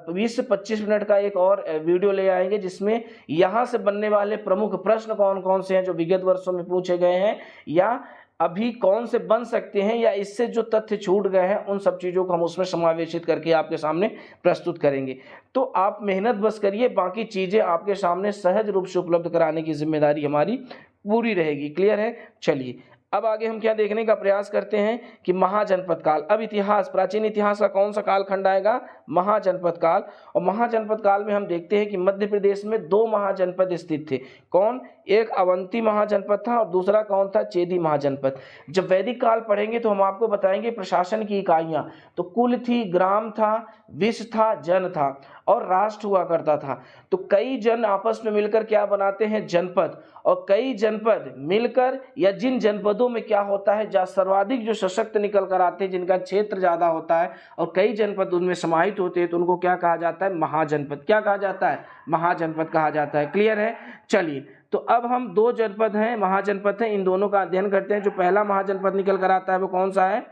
Speaker 1: 20 से 25 मिनट का एक और वीडियो ले आएंगे, जिसमें यहाँ से बनने वाले प्रमुख प्रश्न कौन कौन से हैं जो विगत वर्षों में पूछे गए हैं, या अभी कौन से बन सकते हैं, या इससे जो तथ्य छूट गए हैं, उन सब चीज़ों को हम उसमें समावेशित करके आपके सामने प्रस्तुत करेंगे। तो आप मेहनत बस करिए, बाकी चीज़ें आपके सामने सहज रूप से उपलब्ध कराने की जिम्मेदारी हमारी पूरी रहेगी। क्लियर है? चलिए अब आगे हम क्या देखने का प्रयास करते हैं कि महाजनपद काल। अब इतिहास, प्राचीन इतिहास का कौन सा कालखंड आएगा? महाजनपद काल। और महाजनपद काल में हम देखते हैं कि मध्य प्रदेश में 2 महाजनपद स्थित थे। कौन? एक अवंती महाजनपद था और दूसरा कौन था? चेदी महाजनपद। जब वैदिक काल पढ़ेंगे तो हम आपको बताएंगे प्रशासन की इकाइयाँ। तो कुल थी, ग्राम था, विष था, जन था, और राष्ट्र हुआ करता था। तो कई जन आपस में मिलकर क्या बनाते हैं? जनपद। और कई जनपद मिलकर, या जिन जनपदों में क्या होता है, जहाँ सर्वाधिक जो सशक्त निकल कर आते हैं, जिनका क्षेत्र ज़्यादा होता है और कई जनपद उनमें समाहित होते हैं, तो उनको क्या कहा जाता है? महाजनपद। क्या कहा जाता है? महाजनपद कहा जाता है। क्लियर है? चलिए, तो अब हम 2 जनपद हैं, महाजनपद हैं, इन दोनों का अध्ययन करते हैं। जो पहला महाजनपद निकल कर आता है वो कौन सा है?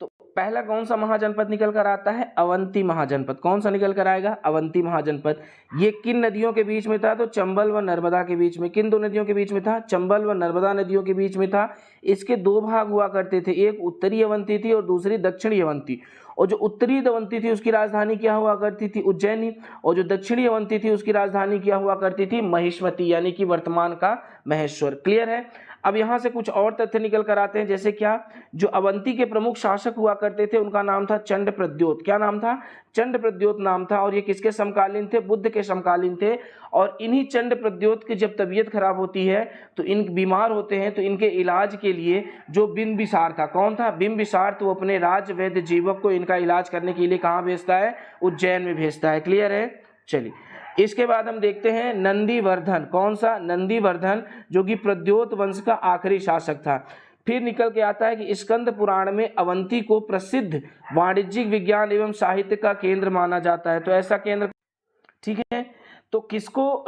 Speaker 1: तो पहला कौन सा महाजनपद निकल कर आता है? अवंती महाजनपद। कौन सा निकल कर आएगा? अवंती महाजनपद। ये किन नदियों के बीच में था? तो चंबल व नर्मदा के बीच में। किन 2 नदियों के बीच में था? चंबल व नर्मदा नदियों के बीच में था। इसके 2 भाग हुआ करते थे, एक उत्तरी अवंती थी और दूसरी दक्षिणी अवंती। और जो उत्तरी अवंती थी उसकी राजधानी क्या हुआ करती थी? उज्जैनी। और जो दक्षिणी अवंती थी उसकी राजधानी क्या हुआ करती थी? महिष्मती, यानी कि वर्तमान का महेश्वर। क्लियर है? अब यहाँ से कुछ और तथ्य निकल कर आते हैं, जैसे क्या? जो अवंती के प्रमुख शासक हुआ करते थे उनका नाम था चंड प्रद्योत। क्या नाम था? चंड प्रद्योत नाम था। और ये किसके समकालीन थे? बुद्ध के समकालीन थे। और इन्हीं चंड प्रद्योत की जब तबीयत खराब होती है, तो इन बीमार होते हैं, तो इनके इलाज के लिए जो बिंबिसार था, कौन था? बिंबिसार। तो वो अपने राज वैद्य जीवक को इनका इलाज करने के लिए कहाँ भेजता है? उज्जैन में भेजता है। क्लियर है? चलिए, इसके बाद हम देखते हैं नंदीवर्धन। कौन सा? नंदीवर्धन, जो कि प्रद्योत वंश का आखिरी शासक था। फिर निकल के आता है कि स्कंद पुराण में अवंती को प्रसिद्ध वाणिज्यिक विज्ञान एवं साहित्य का केंद्र माना जाता है। तो ऐसा केंद्र, ठीक है, तो किसको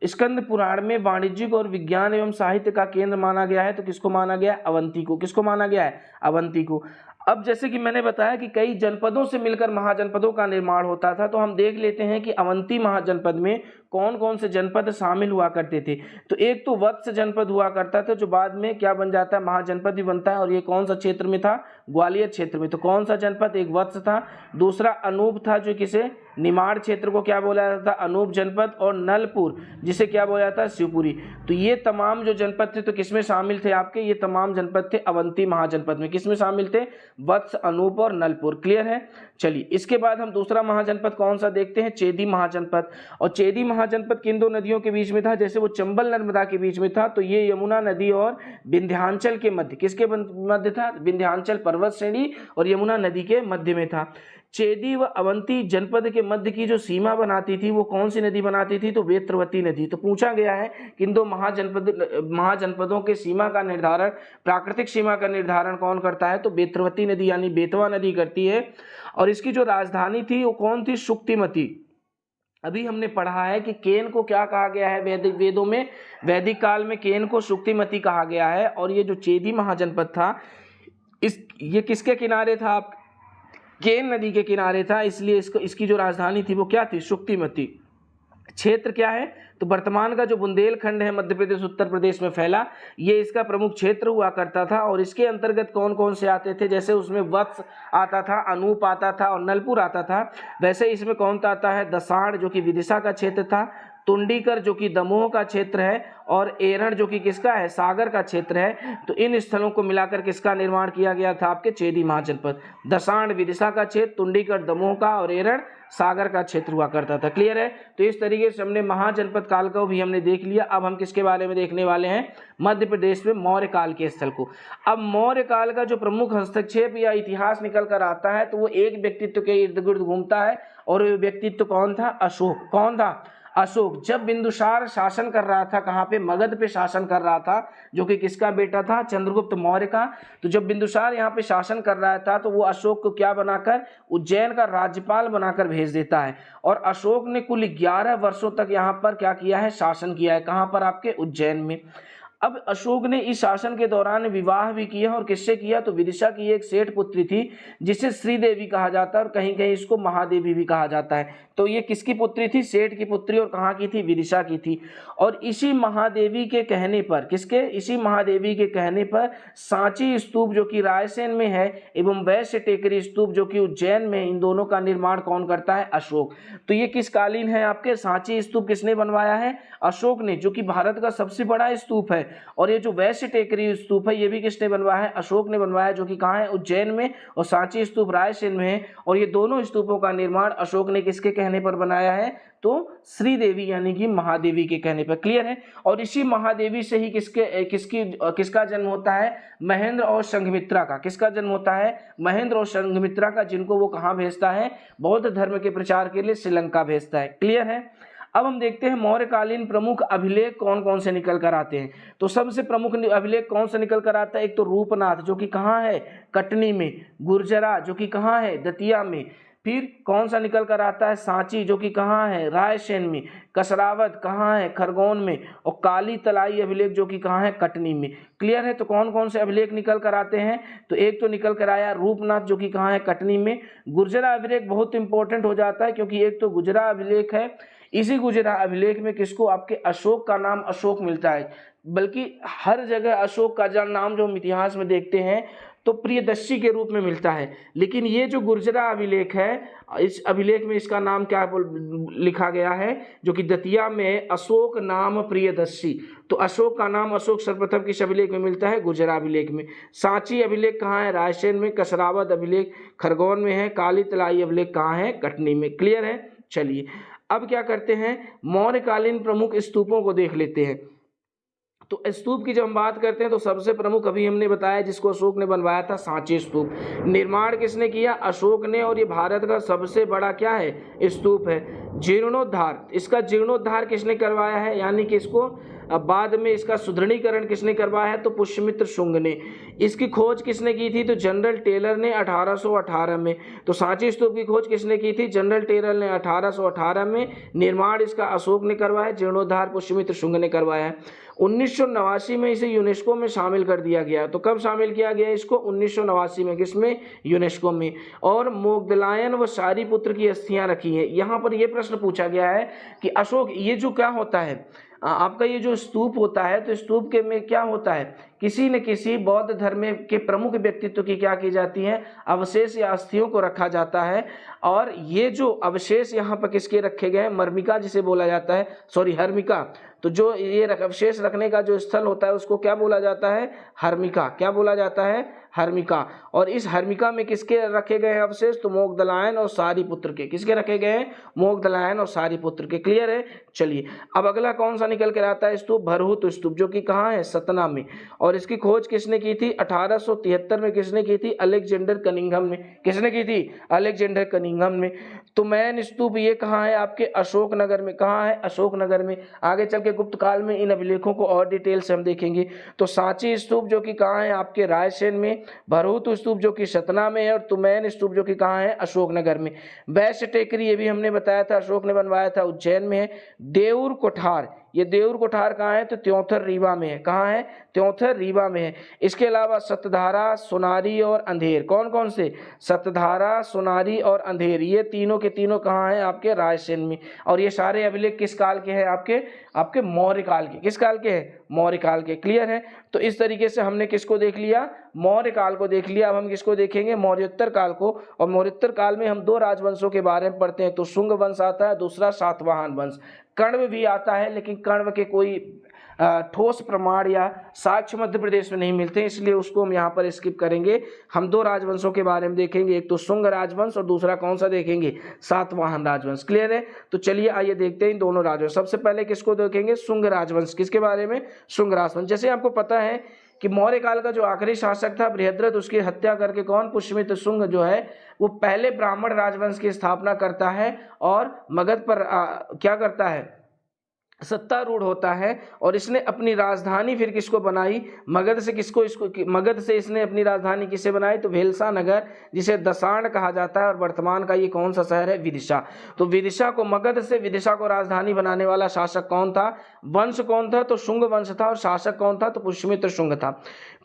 Speaker 1: स्कंद पुराण में वाणिज्यिक और विज्ञान एवं साहित्य का केंद्र माना गया है? तो किसको माना गया है? अवंती को। किसको माना गया है? अवंती को। अब जैसे कि मैंने बताया कि कई जनपदों से मिलकर महाजनपदों का निर्माण होता था, तो हम देख लेते हैं कि अवंती महाजनपद में कौन कौन से जनपद शामिल हुआ करते थे। तो एक तो वत्स जनपद हुआ करता था, जो बाद में क्या बन जाता है? महाजनपद भी बनता है। और ये कौन सा क्षेत्र में था? ग्वालियर क्षेत्र में। तो कौन सा जनपद? एक वत्स था, दूसरा अनूप था, जो किसे? निमाड़ क्षेत्र को क्या बोला जाता था? अनूप जनपद। और नलपुर, जिसे क्या बोला जाता है? शिवपुरी। तो ये तमाम जो जनपद थे, तो किसमें शामिल थे आपके? ये तमाम जनपद थे अवंती महाजनपद में। किसमें शामिल थे? वत्स, अनूप और नलपुर। क्लियर है? चलिए, इसके बाद हम दूसरा महाजनपद कौन सा देखते हैं? चेदी महाजनपद। और चेदी महाजनपद किन 2 नदियों के बीच में था? जैसे वो चंबल नर्मदा के बीच में था, तो ये यमुना नदी और विंध्याचल के मध्य। किसके मध्य था? विंध्याचल पर्वत श्रेणी और यमुना नदी के मध्य में था। चेदी व अवंती जनपद के मध्य की जो सीमा बनाती थी, वो कौन सी नदी बनाती थी? तो वेत्रवती नदी। तो पूछा गया है कि इन 2 महाजनपदों के सीमा का निर्धारण, प्राकृतिक सीमा का निर्धारण कौन करता है? तो वेत्रवती नदी यानी बेतवा नदी करती है। और इसकी जो राजधानी थी वो कौन थी? शुक्तिमती। अभी हमने पढ़ा है कि केन को क्या कहा गया है वेदों में? वैदिक काल में केन को शुक्तिमती कहा गया है। और ये जो चेदी महाजनपद था, ये किसके किनारे था? आप केन नदी के किनारे था, इसलिए इसकी जो राजधानी थी वो क्या थी? शुक्तिमती। क्षेत्र क्या है? तो वर्तमान का जो बुंदेलखंड है मध्य प्रदेश उत्तर प्रदेश में फैला, ये इसका प्रमुख क्षेत्र हुआ करता था। और इसके अंतर्गत कौन कौन से आते थे? जैसे उसमें वत्स आता था, अनूप आता था और नलपुर आता था, वैसे इसमें कौन सा आता है? दसाड़, जो कि विदिशा का क्षेत्र था, तुंडीकर जो कि दमोह का क्षेत्र है, और एरण जो कि किसका है? सागर का क्षेत्र है। तो इन स्थलों को मिलाकर किसका निर्माण किया गया था? आपके चेदी महाजनपद। दसाड़ विदिशा का क्षेत्र, तुंडीकर दमोह का, और एरण सागर का क्षेत्र हुआ करता था। क्लियर है? तो इस तरीके से हमने महाजनपद काल को भी हमने देख लिया। अब हम किसके बारे में देखने वाले हैं? मध्य प्रदेश में मौर्य काल के स्थल को। अब मौर्य काल का जो प्रमुख हस्तक्षेप या इतिहास निकल कर आता है, तो वो एक व्यक्तित्व के इर्द गिर्द घूमता है, और वो व्यक्तित्व कौन था? अशोक। कौन था? अशोक। जब बिंदुसार शासन कर रहा था, कहाँ पे, मगध पे शासन कर रहा था, जो कि किसका बेटा था, चंद्रगुप्त मौर्य का। तो जब बिंदुसार यहाँ पे शासन कर रहा था तो वो अशोक को क्या बनाकर, उज्जैन का राज्यपाल बनाकर भेज देता है। और अशोक ने कुल 11 वर्षों तक यहाँ पर क्या किया है, शासन किया है। कहाँ पर, आपके उज्जैन में। अब अशोक ने इस शासन के दौरान विवाह भी किया, और किससे किया, तो विदिशा की एक सेठ पुत्री थी जिसे श्रीदेवी कहा जाता है, और कहीं कहीं इसको महादेवी भी कहा जाता है। तो ये किसकी पुत्री थी, सेठ की पुत्री, और कहाँ की थी, विदिशा की थी। और इसी महादेवी के कहने पर, किसके, इसी महादेवी के कहने पर सांची स्तूप जो कि रायसेन में है, एवं वैश्य टेकरी स्तूप जो कि उज्जैन में, इन दोनों का निर्माण कौन करता है, अशोक। तो ये किस कालीन है आपके, सांची स्तूप किसने बनवाया है, अशोक ने, जो कि भारत का सबसे बड़ा स्तूप है। और ये जो वैश्य टेकरी स्तूप है, ये भी किसने बनवाया है, अशोक ने बनवाया, जो कि कहाँ है, उज्जैन में, और सांची स्तूप रायसेन में है। और ये दोनों स्तूपों का निर्माण अशोक ने किसके कहने पर बनाया है, तो श्रीदेवी यानी कि महादेवी के कहने पर। क्लियर है। और इसी महादेवी से ही किसका जन्म होता है, महेंद्र और संघमित्रा का। किसका जन्म होता है, महेंद्र और संघमित्रा का, जिनको वो कहाँ भेजता है, बौद्ध धर्म के प्रचार के लिए श्रीलंका भेजता है। क्लियर है। अब हम देखते हैं मौर्यकालीन प्रमुख अभिलेख कौन कौन से निकल कर आते हैं। तो सबसे प्रमुख अभिलेख कौन सा निकल कर आता है, एक तो रूपनाथ जो कि कहाँ है, कटनी में, गुर्जरा जो कि कहाँ है, दतिया में, फिर कौन सा निकल कर आता है, सांची जो कि कहाँ है, रायसेन में, कसरावत कहाँ है, खरगोन में, और काली तलाई अभिलेख जो कि कहाँ है, कटनी में। क्लियर है। तो कौन कौन से अभिलेख निकल कर आते हैं, तो एक तो निकल कर आया रूपनाथ जो कि कहाँ है, कटनी में। गुर्जरा अभिलेख बहुत इंपॉर्टेंट हो जाता है, क्योंकि एक तो गुर्जरा अभिलेख है, इसी गुर्जरा अभिलेख में किसको, आपके अशोक का नाम अशोक मिलता है। बल्कि हर जगह अशोक का नाम जो हम इतिहास में देखते हैं तो प्रियदर्शी के रूप में मिलता है, लेकिन ये जो गुर्जरा अभिलेख है, इस अभिलेख में इसका नाम क्या लिखा गया है, जो कि दतिया में अशोक नाम प्रियदर्शी। तो अशोक का नाम अशोक सर्वप्रथम किस अभिलेख में मिलता है, गुर्जरा अभिलेख में। सांची अभिलेख कहाँ है, रायसेन में। कसरावत अभिलेख खरगोन में है। काली तलाई अभिलेख कहाँ है, कटनी में। क्लियर है। चलिए अब क्या करते हैं, मौर्यकालीन प्रमुख स्तूपों को देख लेते हैं। तो स्तूप की जब हम बात करते हैं तो सबसे प्रमुख अभी हमने बताया जिसको अशोक ने बनवाया था, सांची स्तूप। निर्माण किसने किया, अशोक ने, और ये भारत का सबसे बड़ा क्या है, स्तूप है। जीर्णोद्धार, इसका जीर्णोद्धार किसने करवाया है, यानी कि इसको अब बाद में इसका सुदृढ़ीकरण किसने करवाया है, तो पुष्यमित्र शुंग ने। इसकी खोज किसने की थी, तो जनरल टेलर ने 1818 में। तो सांची स्तूप की खोज किसने की थी, जनरल टेलर ने 1818 में। निर्माण इसका अशोक ने करवाया, जीर्णोद्धार पुष्यमित्र शुंग ने करवाया है। 1989 में इसे यूनेस्को में शामिल कर दिया गया। तो कब शामिल किया गया इसको, 1989 में, किसमें, यूनेस्को में। और मोगदलायन व सारीपुत्र की अस्थियां रखी हैं। यहाँ पर यह प्रश्न पूछा गया है कि अशोक, ये जो क्या होता है आपका, ये जो स्तूप होता है, तो स्तूप के में क्या होता है, किसी न किसी बौद्ध धर्म के प्रमुख व्यक्तित्व की क्या की जाती है, अवशेष या अस्थियों को रखा जाता है। और ये जो अवशेष यहाँ पर किसके रखे गए हैं, मर्मिका जिसे बोला जाता है, सॉरी हर्मिका। तो जो ये अवशेष रखने का जो स्थल होता है उसको क्या बोला जाता है, हर्मिका। क्या बोला जाता है, हर्मिका। और इस हर्मिका में किसके रखे गए हैं अवशेष, तो मोगदलायन और सारीपुत्र के। किसके रखे गए हैं, मोगदलायन और सारीपुत्र के। क्लियर है। चलिए अब अगला कौन सा निकल कर आता है स्तूप, भरहुत स्तूप, जो कि कहाँ है, सतना में। और इसकी खोज किसने की थी, 1873 में। किसने की थी, अलेक्जेंडर कनिंघम ने। किसने की थी, अलेक्जेंडर कनिंघम ने। तो मैन स्तूप ये कहाँ है, आपके अशोकनगर में। कहाँ है, अशोकनगर में। आगे चल के गुप्त काल में इन अभिलेखों को और डिटेल से हम देखेंगे। तो सांची स्तूप जो कि कहाँ है, आपके रायसेन में। भरहुत स्तूप जो कि सतना में है, और तुमैन स्तूप जो कि कहाँ है, अशोकनगर में। वैश्य टेकरी ये भी हमने बताया था, अशोक ने बनवाया था, उज्जैन में है। देउर कोठार, ये देउर कोठार कहाँ है, तो त्योंथर रीवा में है। कहाँ है, त्योंथर रीवा में है। इसके अलावा सतधारा, सोनारी और अंधेर, कौन कौन से, सतधारा, सोनारी और अंधेर, ये तीनों के तीनों कहाँ हैं, आपके रायसेन में। और ये सारे अभिलेख किस काल के हैं, आपके मौर्य काल के। किस काल के हैं, मौर्य काल के। क्लियर है। तो इस तरीके से हमने किसको देख लिया, मौर्य काल को देख लिया। अब हम किसको देखेंगे, मौर्योत्तर काल को। और मौर्योत्तर काल में हम दो राजवंशों के बारे में पढ़ते हैं, तो शुंग वंश आता है, दूसरा सातवाहन वंश। कण्व भी आता है, लेकिन कण्व के कोई ठोस प्रमाण या साक्ष्य मध्य प्रदेश में नहीं मिलते, इसलिए उसको हम यहाँ पर स्किप करेंगे। हम दो राजवंशों के बारे में देखेंगे, एक तो शुंग राजवंश और दूसरा कौन सा देखेंगे, सातवाहन राजवंश। क्लियर है। तो चलिए आइए देखते हैं इन दोनों राजवंश। सबसे पहले किसको देखेंगे, शुंग राजवंश। किसके बारे में, शुंग राजवंश। जैसे आपको पता है कि मौर्य काल का जो आखिरी शासक था बृहद्रथ, उसकी हत्या करके कौन, पुष्यमित्र शुंग जो है वो पहले ब्राह्मण राजवंश की स्थापना करता है और मगध पर क्या करता है, सत्तारूढ़ होता है और इसने अपनी राजधानी फिर किसको बनाई, मगध से। मगध से इसने अपनी राजधानी किसे बनाई, तो भेलसा नगर, जिसे दसाण कहा जाता है, और वर्तमान का ये कौन सा शहर है, विदिशा। तो विदिशा को, मगध से विदिशा को राजधानी बनाने वाला शासक कौन था, वंश कौन था, तो शुंग वंश था। और शासक कौन था, तो पुष्यमित्र शुंग था।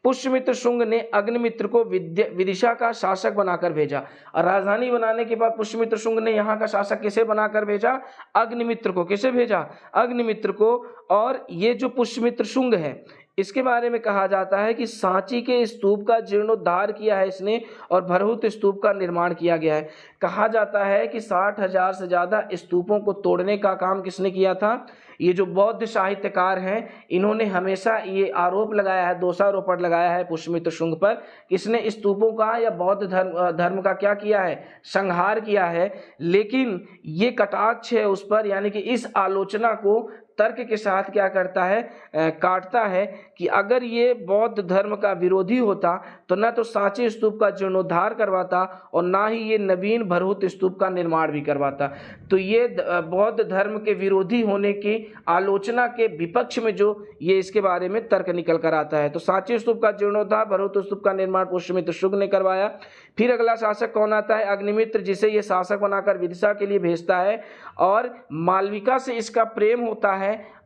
Speaker 1: पुष्यमित्र शुंग ने अग्निमित्र को विदिशा का शासक बनाकर भेजा, और राजधानी बनाने के बाद पुष्यमित्र शुंग ने यहाँ का शासक किसे बनाकर भेजा, अग्निमित्र को। किसे भेजा, अग्निमित्र को। और ये जो पुष्यमित्र शुंग है, इसके बारे में कहा जाता है कि सांची के स्तूप का जीर्णोद्धार किया है इसने, और भरहुत स्तूप का निर्माण किया गया है। कहा जाता है कि 60,000 से ज़्यादा स्तूपों को तोड़ने का काम किसने किया था, ये जो बौद्ध साहित्यकार हैं, इन्होंने हमेशा ये आरोप लगाया है, दोषारोपण लगाया है पुष्यमित्र शुंग पर, किसने स्तूपों का या बौद्ध धर्म का क्या किया है, संहार किया है। लेकिन ये कटाक्ष है उस पर, यानी कि इस आलोचना को तर्क के साथ क्या करता है, काटता है कि अगर ये बौद्ध धर्म का विरोधी होता तो न तो सांची स्तूप का जीर्णोद्धार करवाता और ना ही ये नवीन भरहुत स्तूप का निर्माण भी करवाता। तो ये बौद्ध धर्म के विरोधी होने की आलोचना के विपक्ष में जो ये इसके बारे में तर्क निकल कर आता है। तो सांची स्तूप का जीर्णोद्धार, भरहुत स्तूप का निर्माण पुष्यमित्र शुंग ने करवाया। फिर अगला शासक कौन आता है, अग्निमित्र, जिसे ये शासक बनाकर विदिशा के लिए भेजता है, और मालविका से इसका प्रेम होता है।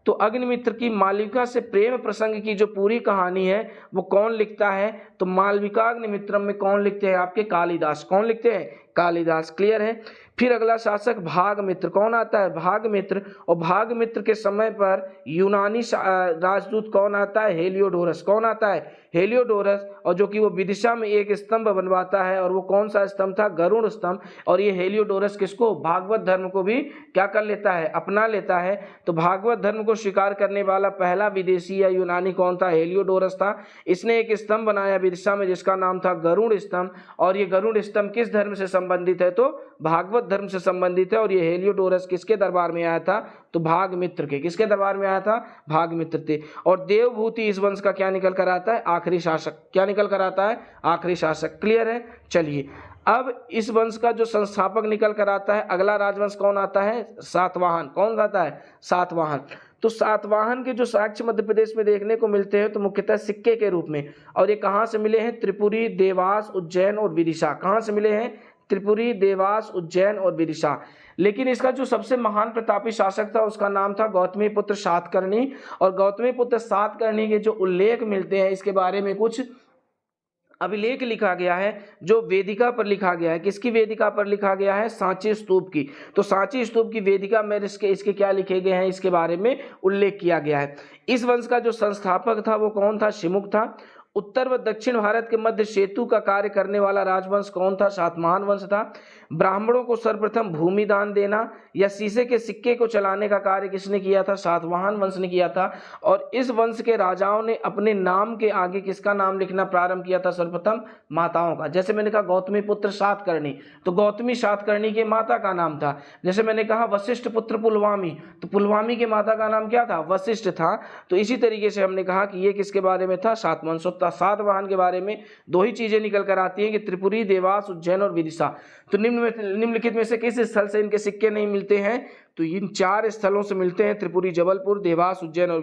Speaker 1: तो अग्निमित्र की मालविका से प्रेम प्रसंग की जो पूरी कहानी है वो कौन लिखता है, तो मालविका अग्निमित्रम में कौन लिखते हैं, आपके कालिदास। कौन लिखते हैं, कालिदास। क्लियर है। फिर अगला शासक भागमित्र, कौन आता है, भागमित्र। और भागमित्र के समय पर यूनानी राजदूत कौन आता है, हेलियोडोरस। कौन आता है, हेलियोडोरस। और जो कि वो विदिशा में एक स्तंभ बनवाता है, और वो कौन सा स्तंभ था, गरुड़ स्तंभ। और ये हेलियोडोरस किसको, भागवत धर्म को भी क्या कर लेता है, अपना लेता है। तो भागवत धर्म को स्वीकार करने वाला पहला विदेशी या यूनानी कौन था, हेलियोडोरस था। इसने एक स्तंभ बनाया विदिशा में जिसका नाम था गरुड़ स्तंभ। और ये गरुड़ स्तंभ किस धर्म से संबंधित है, तो भागवत धर्म से संबंधित है। और ये हेलियोडोरस किसके दरबार में आया था, तो भागमित्र के। किसके दरबार में आया था, भागमित्र थे। और देवभूति इस वंश का क्या निकल कर आता है, आखिरी शासक। क्या निकल कर आता है, आखिरी शासक। क्लियर है। चलिए, अब इस वंश का जो संस्थापक निकल कर आता है, अगला राजवंश कौन आता है, सातवाहन। कौन आता है, सातवाहन। तो सातवाहन के जो साक्ष्य मध्य प्रदेश में देखने को मिलते हैं तो मुख्यतः सिक्के के रूप में। और ये कहाँ से मिले हैं, त्रिपुरी, देवास, उज्जैन और विदिशा। कहाँ से मिले हैं, त्रिपुरी, देवास, उज्जैन और विदिशा। लेकिन इसका जो सबसे महान प्रतापी शासक था उसका नाम था गौतमीपुत्र सातकर्णी। और गौतमीपुत्र सातकर्णी के जो उल्लेख मिलते हैं, इसके बारे में कुछ अभिलेख लिखा गया है जो वेदिका पर लिखा गया है। किसकी वेदिका पर लिखा गया है, सांची स्तूप की। तो सांची स्तूप की वेदिका में इसके क्या लिखे गए हैं, इसके बारे में उल्लेख किया गया है। इस वंश का जो संस्थापक था वो कौन था, शिमुक था। उत्तर व दक्षिण भारत के मध्य सेतु का कार्य करने वाला राजवंश कौन था, सातवाहन वंश था। ब्राह्मणों को सर्वप्रथम भूमि दान देना या शीशे के सिक्के को चलाने का कार्य किसने किया था, सातवाहन वंश ने किया था। और इस वंश के राजाओं ने अपने नाम के आगे किसका नाम लिखना प्रारंभ किया था, सर्वप्रथम माताओं का। जैसे मैंने कहा गौतमी पुत्र सातकर्णी, तो गौतमी सातकर्णी के माता का नाम था। जैसे मैंने कहा वशिष्ठ पुत्र पुलवामी, तो पुलवामी के माता का नाम क्या था, वशिष्ठ था। तो इसी तरीके से हमने कहा कि ये किसके बारे में था, सातवंश। सातवाहन के बारे में दो ही चीजें निकल कर आती हैं कि त्रिपुरी, देवास, उज्जैन और विदिशा। तो निम्नलिखित में से किस स्थल से इनके सिक्के नहीं मिलते हैं, तो इन 4 स्थलों से मिलते हैं, त्रिपुरी, जबलपुर, देवास, उज्जैन और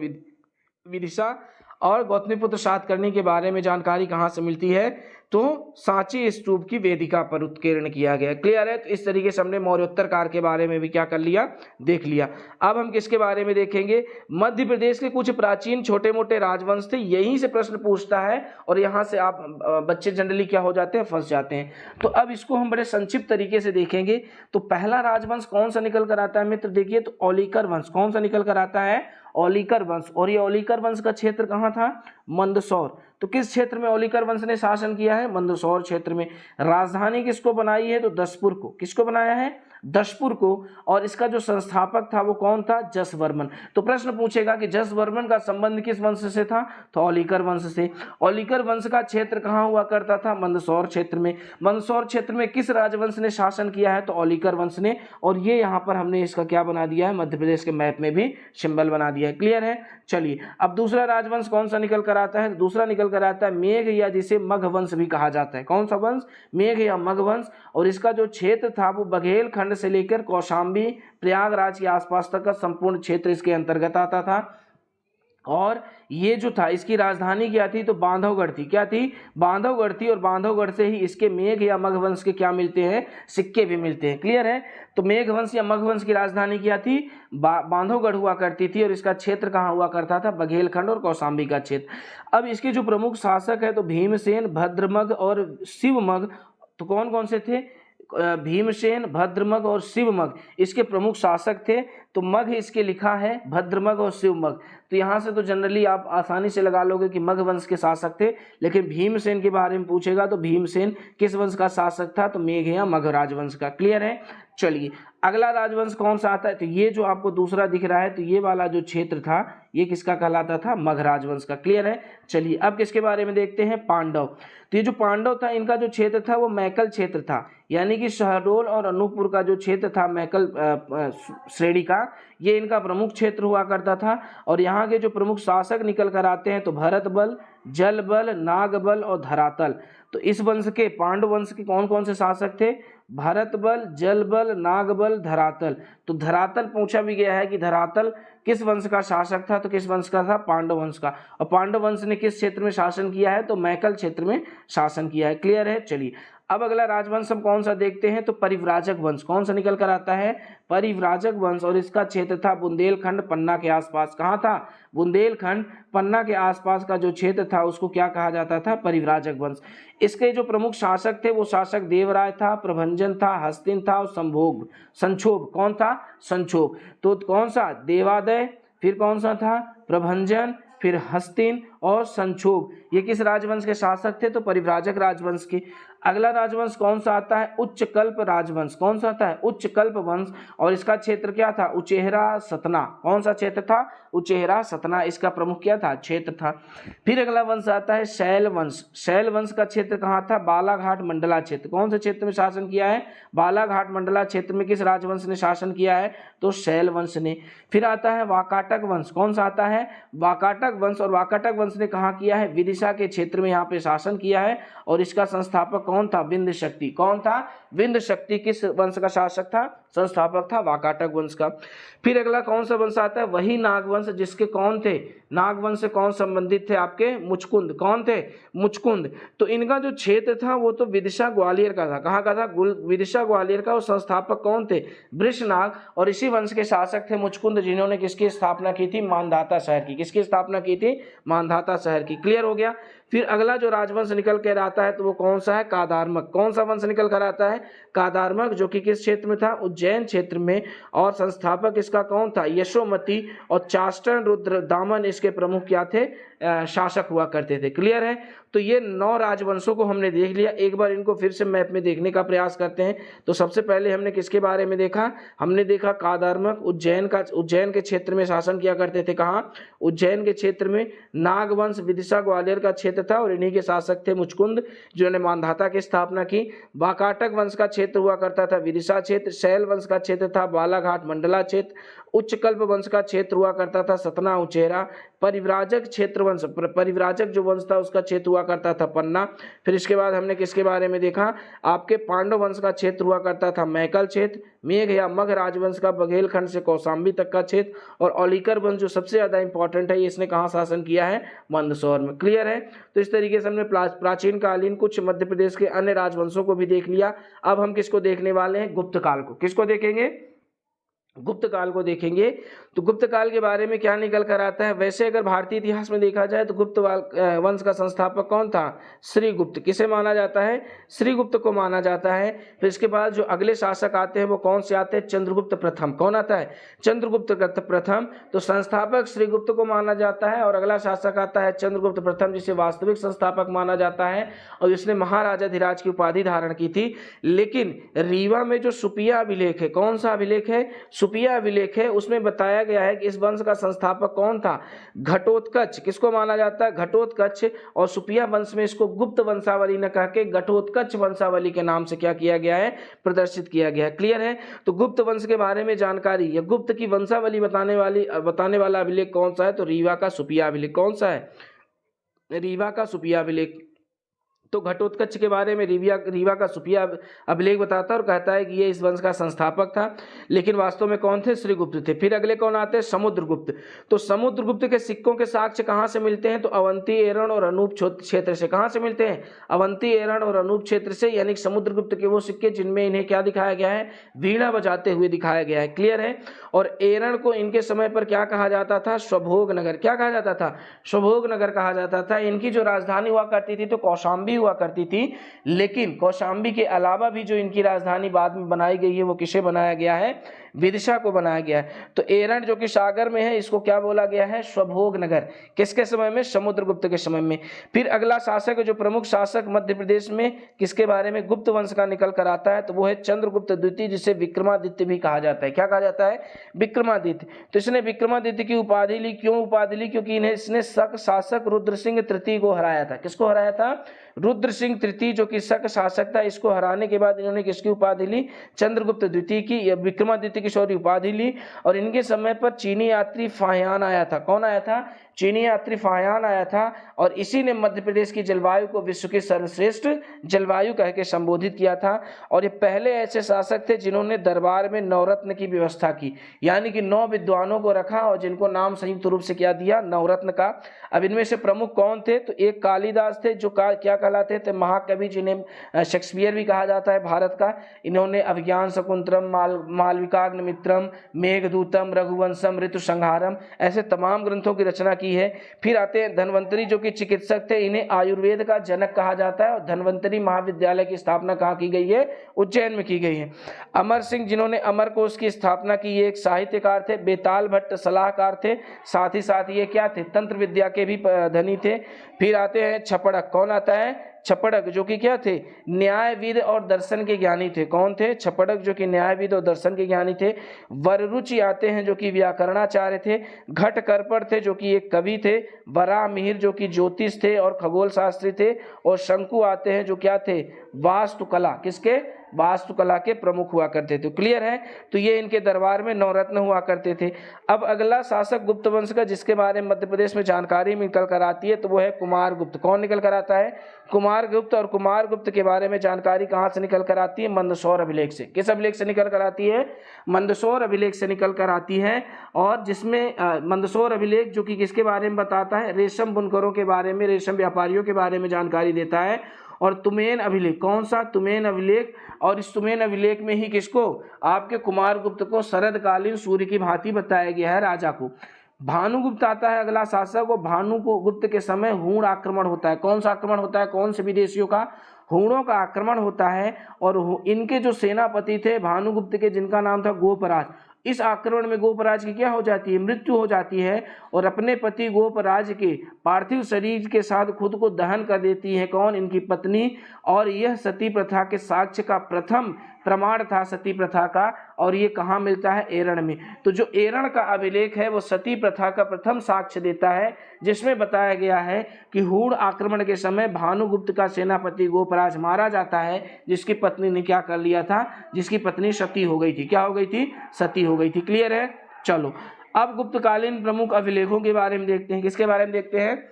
Speaker 1: विदिशा। और गौतमीपुत्र सातकर्णी के बारे में जानकारी कहाँ से मिलती है, तो सांची स्तूप की वेदिका पर उत्कीर्ण किया गया। क्लियर है। तो इस तरीके से हमने मौर्योत्तर काल के बारे में भी क्या कर लिया, देख लिया। अब हम किसके बारे में देखेंगे, मध्य प्रदेश के कुछ प्राचीन छोटे मोटे राजवंश थे। यहीं से प्रश्न पूछता है और यहाँ से आप बच्चे जनरली क्या हो जाते हैं, फंस जाते हैं। तो अब इसको हम बड़े संक्षिप्त तरीके से देखेंगे। तो पहला राजवंश कौन सा निकल कर आता है मित्र, देखिए तो औलिकर वंश। कौन सा निकल कर आता है, औलिकर वंश। और ये औलिकर वंश का क्षेत्र कहाँ था, मंदसौर। तो किस क्षेत्र में औलिकर वंश ने शासन किया है, मंदसौर क्षेत्र में। राजधानी किसको बनाई है, तो दशपुर को। किसको बनाया है, दशपुर को। और इसका जो संस्थापक था वो कौन था, जसवर्मन। तो प्रश्न पूछेगा कि जसवर्मन का संबंध किस वंश से था, तो औलिकर वंश से। औलिकर वंश का क्षेत्र कहाँ हुआ करता था, मंदसौर क्षेत्र में। मंदसौर क्षेत्र में किस राजवंश ने शासन किया है, तो औलिकर वंश ने। और ये यहाँ पर हमने इसका क्या बना दिया है, मध्य प्रदेश के मैप में भी सिंबल बना दिया है। क्लियर है। चलिए, अब दूसरा राजवंश कौन सा निकल कर आता है, दूसरा निकल कर आता है मेघ, या जिसे मगध वंश भी कहा जाता है। कौन सा वंश, मेघ या मगध वंश। और इसका जो क्षेत्र था वो बघेल खंड से लेकर कौशाम्बी प्रयागराज के आसपास तक का संपूर्ण क्षेत्र इसके अंतर्गत आता था। और ये जो था इसकी राजधानी क्या थी, तो बांधवगढ़ थी। क्या थी, बांधवगढ़ थी। और बांधवगढ़ से ही इसके मेघ या मगवंश के क्या मिलते हैं, सिक्के भी मिलते हैं। क्लियर है। तो मेघवंश या मगवंश की राजधानी क्या थी, बांधवगढ़ हुआ करती थी। और इसका क्षेत्र कहाँ हुआ करता था, बघेलखंड और कौशाम्बी का क्षेत्र। अब इसके जो प्रमुख शासक है तो भीमसेन, भद्रमग और शिवमग। तो कौन कौन से थे, भीमसेन, भद्रमग और शिवमग इसके प्रमुख शासक थे। तो मग इसके लिखा है भद्रमग और शिवमग। तो यहाँ से तो जनरली आप आसानी से लगा लोगे कि मग वंश के शासक थे। लेकिन भीमसेन के बारे में पूछेगा तो भीमसेन किस वंश का शासक था, तो मेघ या मग राजवंश का। क्लियर है। चलिए अगला राजवंश कौन सा आता है, तो ये जो आपको दूसरा दिख रहा है, तो ये वाला जो क्षेत्र था ये किसका कहलाता था, मग राजवंश का। क्लियर है। चलिए अब किसके बारे में देखते हैं, पांडव। तो ये जो पांडव था इनका जो क्षेत्र था वो मैकल क्षेत्र था, यानी कि शहडोल और अनूपपुर का जो क्षेत्र था मैकल श्रेणी का, ये इनका प्रमुख क्षेत्र हुआ करता था। और यहाँ के जो प्रमुख शासक निकल कर आते हैं तो भरत बल, जल बल, नाग बल और धरातल। तो इस वंश के, पांडव वंश के कौन कौन से शासक थे, भरत बल, जल बल, नाग बल, धरातल। तो धरातल पूछा भी गया है कि धरातल किस वंश का शासक था, तो किस वंश का था, पांडव वंश का। और पांडव वंश ने किस क्षेत्र में शासन किया है, तो मैकल क्षेत्र में शासन किया है। क्लियर है। चलिए अब अगला राजवंश हम कौन सा देखते हैं, तो परिव्राजक वंश। कौन सा निकल कर आता है, परिव्राजक वंश। और इसका क्षेत्र था बुंदेलखंड पन्ना के आसपास। कहाँ था, बुंदेलखंड पन्ना के आसपास का जो क्षेत्र था उसको क्या कहा जाता था, परिव्राजक वंश। इसके जो प्रमुख शासक थे वो शासक देवराय था, प्रभंजन था, हस्तिन था और संक्षोभ। कौन था, संक्षोभ। तो कौन सा, देवादय, फिर कौन सा था, प्रभंजन, फिर हस्तिन और संक्षोभ। ये किस राजवंश के शासक थे, तो परिव्राजक राजवंश के। अगला राजवंश कौन सा आता है, उच्चकल्प राजवंश। कौन सा आता है, उच्चकल्प वंश। और इसका क्षेत्र क्या था, उचेहरा सतना। कौन सा क्षेत्र था, उचेहरा सतना इसका प्रमुख क्या था, क्षेत्र था। फिर अगला वंश आता है शैल वंश। शैल वंश का क्षेत्र कहाँ था, बालाघाट मंडला क्षेत्र। कौन से क्षेत्र में शासन किया है, बालाघाट मंडला क्षेत्र में किस राजवंश ने शासन किया है, तो शैल वंश ने। फिर आता है वाकाटक वंश। कौन सा आता है, वाकाटक वंश। और वाकाटक वंश ने कहाँ किया है, विदिशा के क्षेत्र में यहाँ पे शासन किया है। और इसका संस्थापक कौन था, विंध्य शक्ति। कौन था, विंध्य शक्ति किस वंश का शासक था, संस्थापक था वाकाटक वंश का। फिर अगला कौन सा वंश आता है, वही नागवंश जिसके कौन थे, नागवंश से कौन संबंधित थे, आपके मुचकुंद। कौन थे, मुचकुंद। तो इनका जो क्षेत्र था वो तो विदिशा ग्वालियर का था। कहाँ का था, विदिशा ग्वालियर का। और संस्थापक कौन थे, वृषनाग। और इसी वंश के शासक थे मुचकुंद, जिन्होंने किसकी स्थापना की थी, मांधाता शहर की। किसकी स्थापना की थी, मांधाता शहर की। क्लियर हो गया। फिर अगला जो राजवंश निकल कर आता है तो वो कौन सा है, कादारमक। कौन सा वंश निकल कर आता है, कादारमक, जो कि किस क्षेत्र में था, उज्जैन क्षेत्र में। और संस्थापक इसका कौन था, यशोमती और चास्टन रुद्र दामन इसके प्रमुख क्या थे, शासक हुआ करते थे। क्लियर है। तो ये 9 राजवंशों को हमने देख लिया। एक बार इनको फिर से मैप में देखने का प्रयास करते हैं। तो सबसे पहले हमने किसके बारे में देखा, हमने देखा कादारमक, उज्जैन के क्षेत्र में शासन किया करते थे। कहाँ, उज्जैन के क्षेत्र में। नागवंश विदिशा ग्वालियर का क्षेत्र था और इन्हीं के शासक थे मुचकुंद, जिन्होंने मांधाता की स्थापना की। वाकाटक वंश का क्षेत्र हुआ करता था विदिशा क्षेत्र। शैल वंश का क्षेत्र था बालाघाट मंडला क्षेत्र। उच्चकल्प वंश का क्षेत्र हुआ करता था सतना उचेहरा। परिव्राजक क्षेत्र वंश, परिव्राजक जो वंश था उसका क्षेत्र हुआ करता था पन्ना। फिर इसके बाद हमने किसके बारे में देखा, आपके पांडव वंश का क्षेत्र हुआ करता था मैकल क्षेत्र। मेघ या मग राजवंश का बघेलखंड से कौशाम्बी तक का क्षेत्र। और औलिकर वंश जो सबसे ज्यादा इंपॉर्टेंट है, इसने कहाँ शासन किया है, मंदसौर में। क्लियर है। तो इस तरीके से हमने प्राचीन कालीन कुछ मध्य प्रदेश के अन्य राजवंशों को भी देख लिया। अब हम किसको देखने वाले हैं, गुप्त काल को। किसको देखेंगे, गुप्त काल को देखेंगे। तो गुप्त काल के बारे में क्या निकल कर आता है, वैसे अगर भारतीय इतिहास में देखा जाए तो गुप्त वंश का संस्थापक कौन था, श्रीगुप्त। किसे माना जाता है, श्रीगुप्त को माना जाता है। फिर इसके बाद जो अगले शासक आते हैं वो कौन से आते हैं, चंद्रगुप्त प्रथम। कौन आता है, चंद्रगुप्त प्रथम। तो संस्थापक श्रीगुप्त को माना जाता है। और अगला शासक आता है चंद्रगुप्त प्रथम, जिसे वास्तविक संस्थापक माना जाता है और जिसने महाराजाधिराज की उपाधि धारण की थी। लेकिन रीवा में जो सुपिया अभिलेख है, कौन सा अभिलेख है, सुपिया अभिलेख है, उसमें बताया गया है कि इस वंश का संस्थापक कौन था, घटोत्कच। किसको माना जाता है, घटोत्कच। और सुपिया वंश में इसको गुप्त वंशावली न कह के घटोत्कच वंशावली के नाम से क्या किया गया है, प्रदर्शित किया गया है। क्लियर है। तो गुप्त वंश के बारे में जानकारी या गुप्त की वंशावली बताने वाला अभिलेख कौन सा है, तो रीवा का सुपिया अभिलेख। कौन सा है, रीवा का सुपिया अभिलेख। तो घटोत्कच के बारे में रीवा का सुफिया अभिलेख बताता है और कहता है कि ये इस वंश का संस्थापक था, लेकिन वास्तव में कौन थे? श्रीगुप्त थे। फिर अगले कौन आते हैं? समुद्रगुप्त। तो समुद्रगुप्त के सिक्कों के साक्ष्य कहाँ से मिलते हैं? तो अवंती, एरण और अनूप क्षेत्र से। कहाँ से मिलते हैं? अवंती, एरण और अनूप क्षेत्र से, यानी समुद्रगुप्त के वो सिक्के जिनमें इन्हें क्या दिखाया गया है? वीणा बजाते हुए दिखाया गया है। क्लियर है। और एरण को इनके समय पर क्या कहा जाता था? स्वभोग नगर। क्या कहा जाता था? स्वभोग नगर कहा जाता था। इनकी जो राजधानी हुआ करती थी तो कौशाम्बी हुआ करती थी, लेकिन कौशाम्बी के अलावा भी जो इनकी राजधानी बाद में बनाई गई है वो किसे बनाया गया है? विदिशा को बनाया गया है। तो एरण जो कि सागर में है, इसको क्या बोला गया है? स्वभोग नगर। किसके समय में? समुद्रगुप्त के समय में। फिर अगला शासक, जो प्रमुख शासक मध्य प्रदेश में किसके बारे में गुप्त वंश का निकल कर आता है? तो वो है चंद्रगुप्त द्वितीय, जिसे विक्रमादित्य भी कहा जाता है। क्या कहा जाता है? विक्रमादित्य। तो इसने विक्रमादित्य की उपाधि ली। क्यों उपाधि ली? क्योंकि इसने शक शासक रुद्र सिंह तृतीय को हराया था। किसको हराया था? रुद्र सिंह तृतीय, जो कि शक शासक था। इसको हराने के बाद इन्होंने किसकी उपाधि ली? चंद्रगुप्त द्वितीय की, विक्रमादित्य की उपाधि ली। और इनके समय पर चीनी यात्री फाहियान आया था। कौन आया था? चीनी यात्री फाहियान आया था, और इसी ने मध्य प्रदेश की जलवायु को विश्व की सर्वश्रेष्ठ जलवायु कह के संबोधित किया था। और ये पहले ऐसे शासक थे जिन्होंने दरबार में नवरत्न की व्यवस्था की, यानी कि 9 विद्वानों को रखा और जिनको नाम संयुक्त रूप से क्या दिया? नवरत्न का। अब इनमें से प्रमुख कौन थे? तो एक कालिदास थे, जो क्या कहलाते थे? महाकवि, जिन्हें शेक्सपियर भी कहा जाता है भारत का। इन्होंने अभिज्ञान शकुंतलम, मालविकाग्निमित्रम, मेघदूतम, रघुवंशम, ऋतु संहारम, ऐसे तमाम ग्रंथों की रचना की है। फिर आते हैं धन्वंतरी, जो कि चिकित्सक थे। इन्हें आयुर्वेद का जनक कहा जाता है। और धन्वंतरी महाविद्यालय की स्थापना कहाँ की गई है? उज्जैन में की गई है। अमर सिंह, जिन्होंने अमर कोश की स्थापना की, ये एक साहित्यकार थे। बेताल भट्ट सलाहकार थे, साथ ही साथ ये क्या थे? तंत्र विद्या के भी धनी थे। फिर आते हैं छपड़क। कौन आता है? छपड़क, जो कि क्या थे? न्यायविद और दर्शन के ज्ञानी थे। कौन थे? छपड़क, जो कि न्यायविद और दर्शन के ज्ञानी थे। वररुचि आते हैं, जो कि व्याकरणाचार्य थे। घट करपड़ थे, जो कि एक कवि थे। वरामिहिर, जो कि ज्योतिष थे और खगोल शास्त्री थे। और शंकु आते हैं, जो क्या थे? वास्तुकला। किसके? वास्तुकला के प्रमुख हुआ करते थे। क्लियर है। तो ये इनके दरबार में नवरत्न हुआ करते थे। अब अगला शासक गुप्त वंश का, जिसके बारे में मध्य प्रदेश में जानकारी निकल कर आती है, तो वो है कुमारगुप्त। कौन निकल कर आता है? कुमारगुप्त। और कुमारगुप्त के बारे में जानकारी कहाँ से निकल कर आती है? मंदसौर अभिलेख से। किस अभिलेख से निकल कर आती है? मंदसौर अभिलेख से निकल कर आती है। और जिसमें मंदसौर अभिलेख, जो कि किसके बारे में बताता है? रेशम बुनकरों के बारे में, रेशम व्यापारियों के बारे में जानकारी देता है। और तुमेन अभिलेख, कौन सा? तुमेन अभिलेख। और इस तुमेन अभिलेख में ही किसको? आपके कुमारगुप्त को शरदकालीन सूर्य की भांति बताया गया है, राजा को। भानुगुप्त आता है अगला शासक। और भानुगुप्त के समय हूण आक्रमण होता है। कौन सा आक्रमण होता है? कौन से विदेशियों का? हूणों का आक्रमण होता है। और इनके जो सेनापति थे भानुगुप्त के, जिनका नाम था गोपराज, इस आक्रमण में गोपराज की क्या हो जाती है? मृत्यु हो जाती है। और अपने पति गोपराज के पार्थिव शरीर के साथ खुद को दहन कर देती है। कौन? इनकी पत्नी। और यह सती प्रथा के साक्ष्य का प्रथम प्रमाण था, सती प्रथा का। और ये कहाँ मिलता है? एरण में। तो जो एरण का अभिलेख है वो सती प्रथा का प्रथम साक्ष्य देता है, जिसमें बताया गया है कि हूण आक्रमण के समय भानुगुप्त का सेनापति गोपराज मारा जाता है, जिसकी पत्नी ने क्या कर लिया था? जिसकी पत्नी सती हो गई थी। क्या हो गई थी? सती हो गई थी। क्लियर है। चलो अब गुप्तकालीन प्रमुख अभिलेखों के बारे में देखते हैं। किसके बारे में देखते हैं?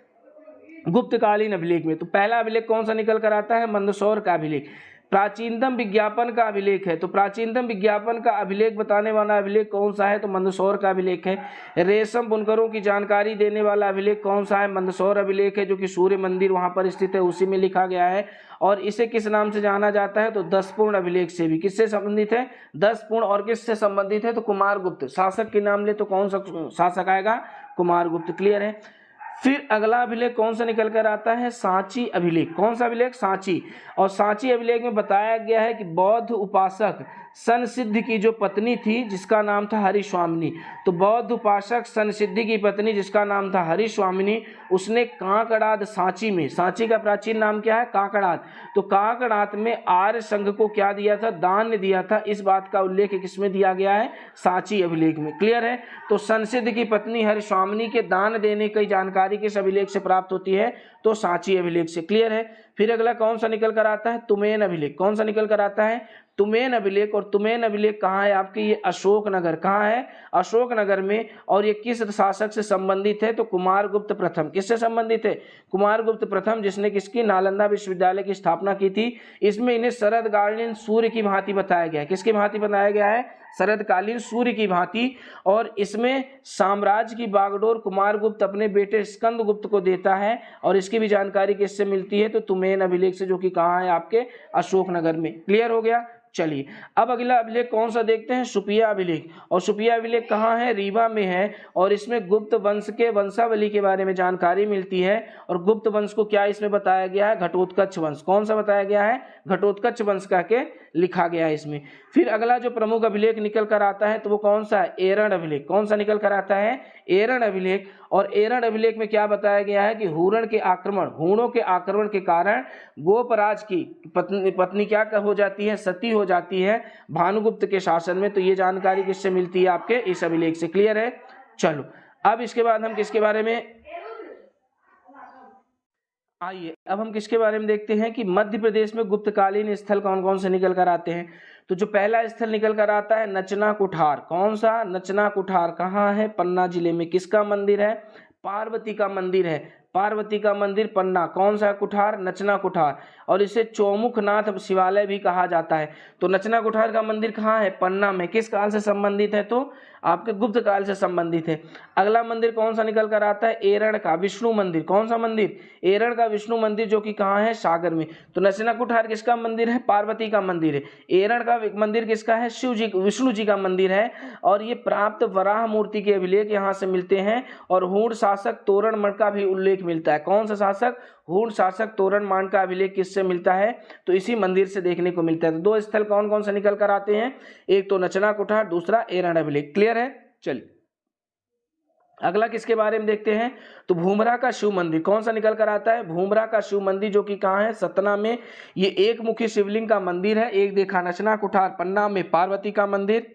Speaker 1: गुप्तकालीन अभिलेख में। तो पहला अभिलेख कौन सा निकल कर आता है? मंदसौर का अभिलेख। प्राचीनतम विज्ञापन का अभिलेख है। तो प्राचीनतम विज्ञापन का अभिलेख बताने वाला अभिलेख कौन सा है? तो मंदसौर का अभिलेख है। रेशम बुनकरों की जानकारी देने वाला अभिलेख कौन सा है? मंदसौर अभिलेख है, जो कि सूर्य मंदिर वहां पर स्थित है, उसी में लिखा गया है। और इसे किस नाम से जाना जाता है? तो 10 पूर्ण अभिलेख से भी। किससे संबंधित है? 10 पूर्ण। और किससे संबंधित है? तो कुमारगुप्त। शासक के नाम ले तो कौन सा शासक आएगा? कुमारगुप्त। क्लियर है। फिर अगला अभिलेख कौन सा निकल कर आता है? सांची अभिलेख। कौन सा अभिलेख? सांची। और सांची अभिलेख में बताया गया है कि बौद्ध उपासक सनसिद्ध की जो पत्नी थी, जिसका नाम था हरिस्वामिनी, तो बौद्ध उपासक सनसिद्ध की पत्नी, जिसका नाम था हरिस्वामिनी, उसने काकड़ाद सांची में, सांची का प्राचीन नाम क्या है? काकड़ाद। तो काकड़ाद में आर्य संघ को क्या दिया था? दान दिया था। इस बात का उल्लेख किसमें दिया गया है? सांची अभिलेख में। क्लियर है। तो सनसिद्ध की पत्नी हरिस्वामिनी के दान देने की जानकारी किस अभिलेख से प्राप्त होती है? तो सांची अभिलेख से। क्लियर है। फिर अगला कौन सा निकल कर आता है, तुमेन अभिलेख। कौन सा निकल कर आता है, तुमेन अभिलेख। और तुमेन अभिलेख कहाँ है आपके, ये अशोकनगर। कहाँ है, अशोकनगर में। और ये किस शासक से संबंधित है, तो कुमारगुप्त प्रथम। किससे संबंधित है, कुमारगुप्त प्रथम, जिसने किसकी, नालंदा विश्वविद्यालय की स्थापना की थी। इसमें इन्हें शरदकालीन सूर्य की भांति बताया गया है। किसकी भांति बताया गया है, शरदकालीन सूर्य की भांति। और इसमें साम्राज्य की बागडोर कुमारगुप्त अपने बेटे स्कंदगुप्त को देता है। और इसकी भी जानकारी किससे मिलती है, तो तुमेन अभिलेख से, जो कि कहाँ है आपके अशोकनगर में। क्लियर हो गया। चलिए अब अगला अभिलेख कौन सा देखते हैं, सुपिया अभिलेख। और सुपिया अभिलेख कहाँ है, रीवा में है। और इसमें गुप्त वंश के वंशावली के बारे में जानकारी मिलती है। और गुप्त वंश को क्या इसमें बताया गया है, घटोत्कच वंश। कौन सा बताया गया है, घटोत्कच वंश कह के लिखा गया है इसमें। फिर अगला जो प्रमुख अभिलेख निकल कर आता है तो वो कौन सा है, एरण अभिलेख। कौन सा निकल कर आता है, एरण अभिलेख। और एरण अभिलेख में क्या बताया गया है कि हूणों के आक्रमण के कारण गोपराज की पत्नी क्या हो जाती है, सती हो जाती है भानुगुप्त के शासन में। तो ये जानकारी किससे मिलती है, आपके इस अभिलेख से। क्लियर है। चलो अब इसके बाद हम किसके बारे में, आइए अब हम किसके बारे में देखते हैं कि मध्य प्रदेश में गुप्तकालीन स्थल कौन कौन से निकल कर आते हैं। तो जो पहला स्थल निकल कर आता है नचना कुठार। कौन सा, नचना कुठार कहाँ है, पन्ना जिले में। किसका मंदिर है, पार्वती का मंदिर है। पार्वती का मंदिर पन्ना। कौन सा कुठार, नचना कुठार। और इसे चौमुखनाथ शिवालय भी कहा जाता है। तो नचना कुठार का मंदिर कहाँ है, पन्ना में। किस काल से संबंधित है, तो आपके गुप्त काल से संबंधित है। अगला मंदिर कौन सा निकल कर आता है, एरण का विष्णु मंदिर। कौन सा मंदिर, एरण का विष्णु मंदिर, जो कि कहाँ है, सागर में। तो नचना कुठार किसका मंदिर है, पार्वती का मंदिर है। एरण का मंदिर किसका है, शिव जी, विष्णु जी का मंदिर है। और ये प्राप्त वराह मूर्ति के अभिलेख यहाँ से मिलते हैं। और हूण शासक तोरणमल का भी उल्लेख मिलता है। कौन सा शासक, हूण शासक तोरणमल का अभिलेख किससे मिलता है, तो इसी मंदिर से देखने को मिलता है। तो दो स्थल कौन कौन से निकल कर आते हैं, एक तो नचना कुठार, दूसरा एरण अभिलेख। क्लियर है। चलिए अगला किसके बारे में देखते हैं, तो भूमरा का शिव मंदिर। कौन सा निकल कर आता है, भूमरा का शिव मंदिर, जो कि कहाँ है, सतना में। ये एक मुखी शिवलिंग का मंदिर है। एक देखा नचना कुठार, पन्ना में पार्वती का मंदिर,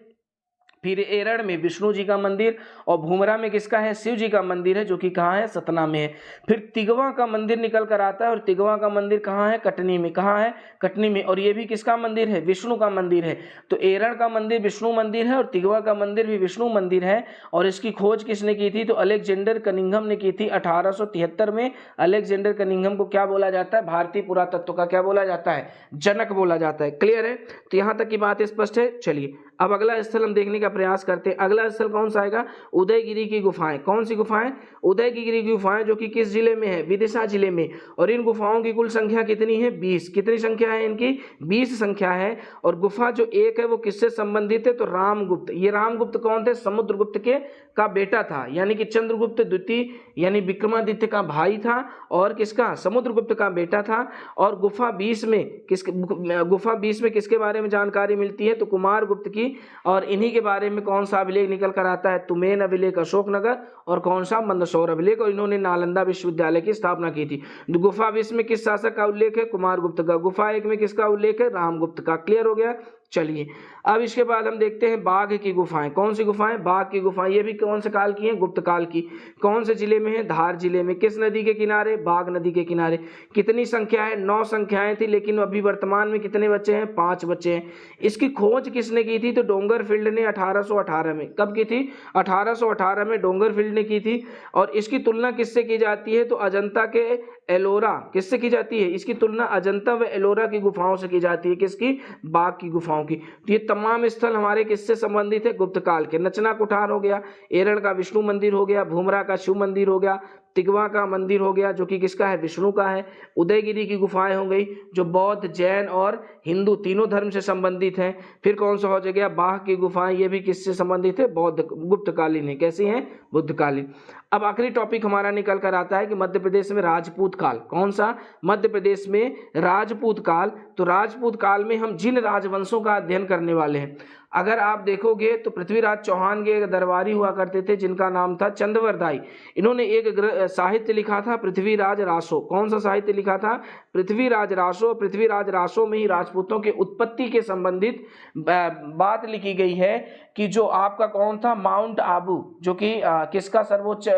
Speaker 1: फिर एरण में विष्णु जी का मंदिर। और भूमरा में किसका है, शिव जी का मंदिर है, जो कि कहाँ है, सतना में है। फिर तिगवा का मंदिर निकल कर आता है। और तिगवा का मंदिर कहाँ है, कटनी में। कहाँ है, कटनी में। और ये भी किसका मंदिर है, विष्णु का मंदिर है। तो एरण का मंदिर विष्णु मंदिर है और तिगवा का मंदिर भी विष्णु मंदिर है। और इसकी खोज किसने की थी, तो अलेक्जेंडर कनिंघम ने की थी 1873 में। अलेक्जेंडर कनिंघम को क्या बोला जाता है, भारतीय पुरातत्व का क्या बोला जाता है, जनक बोला जाता है। क्लियर है। तो यहाँ तक की बात स्पष्ट है। चलिए अब अगला स्थल हम देखने का प्रयास करते हैं। अगला स्थल कौन सा आएगा, उदयगिरी की गुफाएं। कौन सी गुफाएं, उदयगिरी की गुफाएं, जो कि किस जिले में है, विदिशा जिले में। और इन गुफाओं की कुल संख्या कितनी है, 20। कितनी संख्या है इनकी, 20 संख्या है। और गुफा जो एक है वो किससे संबंधित है, तो रामगुप्त। ये रामगुप्त कौन थे, समुद्रगुप्त के का बेटा था, यानी कि चंद्रगुप्त द्वितीय यानी विक्रमादित्य का भाई था। और किसका, समुद्रगुप्त का बेटा था। और गुफा 20 में किसके बारे में जानकारी मिलती है, तो कुमारगुप्त की। और इन्हीं के बारे में कौन सा अभिलेख निकल कर आता है, तुमेन अभिलेख अशोकनगर। और कौन सा, मंदसौर अभिलेख। और इन्होंने नालंदा विश्वविद्यालय की स्थापना की थी। गुफा 20 में किस शासक का उल्लेख है, कुमारगुप्त का। गुफा 1 में किसका उल्लेख है, रामगुप्त का। क्लियर हो गया। चलिए अब इसके बाद हम देखते हैं बाघ की गुफाएं। कौन सी गुफाएं, बाघ की गुफाएं। ये भी कौन से काल की हैं, गुप्त काल की। कौन से जिले में है, धार जिले में। किस नदी के किनारे, बाघ नदी के किनारे। कितनी संख्या है, 9 संख्याएं थी, लेकिन अभी वर्तमान में कितने बचे हैं, 5 बचे हैं। इसकी खोज किसने की थी, तो डोंगरफील्ड ने 1818 में। कब की थी, 1818 में डोंगरफील्ड ने की थी। और इसकी तुलना किससे की जाती है, तो अजंता के एलोरा किससे की जाती है, इसकी तुलना अजंता व एलोरा की गुफाओं से की जाती है। किसकी, बाघ की गुफाओं की। तो ये तमाम स्थल हमारे किससे संबंधित है, गुप्त काल के। नचना कुठार हो गया, एरण का विष्णु मंदिर हो गया, भूमरा का शिव मंदिर हो गया, तिगवा का मंदिर हो गया, जो कि किसका है, विष्णु का है। उदयगिरी की गुफाएं हो गई, जो बौद्ध, जैन और हिंदू तीनों धर्म से संबंधित हैं। फिर कौन सा हो गया, बाघ की गुफाएं, ये भी किससे संबंधित है, बौद्ध गुप्तकालीन है। कैसी हैं, बुद्धकालीन। अब आखिरी टॉपिक हमारा निकल कर आता है कि मध्य प्रदेश में राजपूत काल। कौन सा, मध्य प्रदेश में राजपूत काल। तो राजपूत काल में हम जिन राजवंशों का अध्ययन करने वाले हैं, अगर आप देखोगे तो पृथ्वीराज चौहान के एक दरबारी हुआ करते थे जिनका नाम था चंद्रवरदाई। इन्होंने एक साहित्य लिखा था पृथ्वीराज रासो। कौन सा साहित्य लिखा था? पृथ्वीराज रासो। पृथ्वीराज रासो में ही राजपूतों के उत्पत्ति के संबंधित बात लिखी गई है कि जो आपका कौन था, माउंट आबू, जो कि किसका सर्वोच्च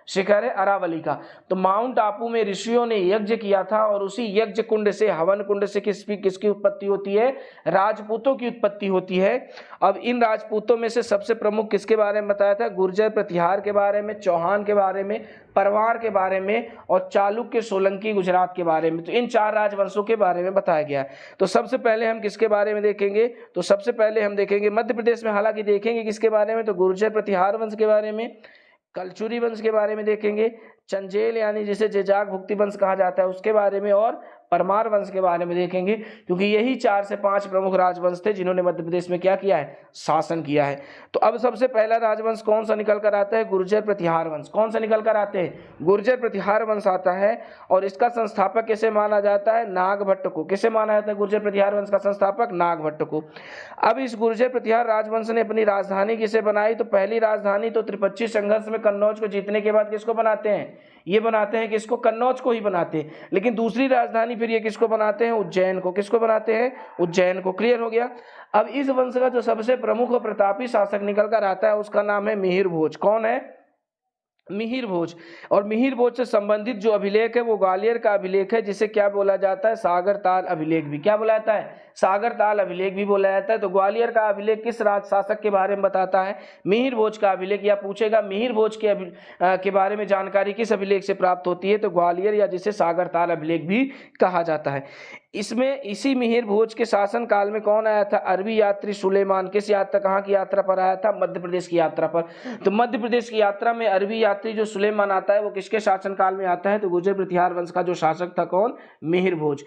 Speaker 1: शिखर है, अरावली का। तो माउंट आबू में ऋषियों ने यज्ञ किया था और उसी यज्ञ कुंड से, हवन कुंड से किसकी उत्पत्ति होती है? राजपूतों की उत्पत्ति होती है। अब इन राजपूतों में से सबसे प्रमुख किसके बारे में बताया था? गुर्जर प्रतिहार के बारे में, चौहान के बारे में, परवार के बारे में और चालुक्य सोलंकी गुजरात के बारे में। तो इन 4 राजवंशों के बारे में बताया गया है। तो सबसे पहले हम किसके बारे में देखेंगे? तो सबसे पहले हम देखेंगे मध्य प्रदेश में, हालांकि देखेंगे किसके बारे में? तो गुर्जर प्रतिहार वंश के बारे में, कलचुरी वंश के बारे में देखेंगे, चंदेल यानी जिसे जेजाग भुक्ति वंश कहा जाता है उसके बारे में, और परमार वंश के बारे में देखेंगे, क्योंकि यही 4 से 5 प्रमुख राजवंश थे जिन्होंने मध्य प्रदेश में क्या किया है? शासन किया है। तो अब सबसे पहला राजवंश कौन सा निकल कर आता है? गुर्जर प्रतिहार वंश। कौन सा निकल कर आते हैं? गुर्जर प्रतिहार वंश आता है। और इसका संस्थापक किसे माना जाता है? नागभट्ट को। किसे माना जाता है गुर्जर प्रतिहार वंश का संस्थापक? नागभट्ट को। अब इस गुर्जर प्रतिहार राजवंश ने अपनी राजधानी किसे बनाई? तो पहली राजधानी तो त्रिपक्षीय संघर्ष में कन्नौज को जीतने के बाद किसको बनाते हैं? ये बनाते हैं किसको? कन्नौज को ही बनाते हैं। लेकिन दूसरी राजधानी फिर ये किसको बनाते हैं? उज्जैन को। किसको बनाते हैं? उज्जैन को। क्लियर हो गया। अब इस वंश का जो सबसे प्रमुख और प्रतापी शासक निकल कर आता है उसका नाम है मिहिर भोज। कौन है? मिहिर भोज। और मिहिर भोज से संबंधित जो अभिलेख है वो ग्वालियर का अभिलेख है, जिसे क्या बोला जाता है? सागर ताल अभिलेख भी। क्या बोला जाता है? सागर ताल अभिलेख भी बोला जाता है। तो ग्वालियर का अभिलेख किस राज शासक के बारे में बताता है? मिहिर भोज का अभिलेख। या पूछेगा मिहिर भोज के बारे में जानकारी किस अभिलेख से प्राप्त होती है? तो ग्वालियर, या जिसे सागर ताल अभिलेख भी कहा जाता है। इसमें इसी मिहिर भोज के शासन काल में कौन आया था? अरबी यात्री सुलेमान। किस यात्रा, कहाँ की यात्रा पर आया था? मध्य प्रदेश की यात्रा पर। तो मध्य प्रदेश की यात्रा में अरबी यात्री जो सुलेमान आता है वो किसके शासन काल में आता है? तो गुर्जर प्रतिहार वंश का जो शासक था कौन? मिहिर भोज।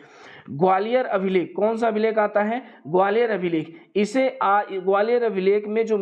Speaker 1: ग्वालियर अभिलेख, कौन सा अभिलेख आता है? ग्वालियर अभिलेख। इसे ग्वालियर अभिलेख में जो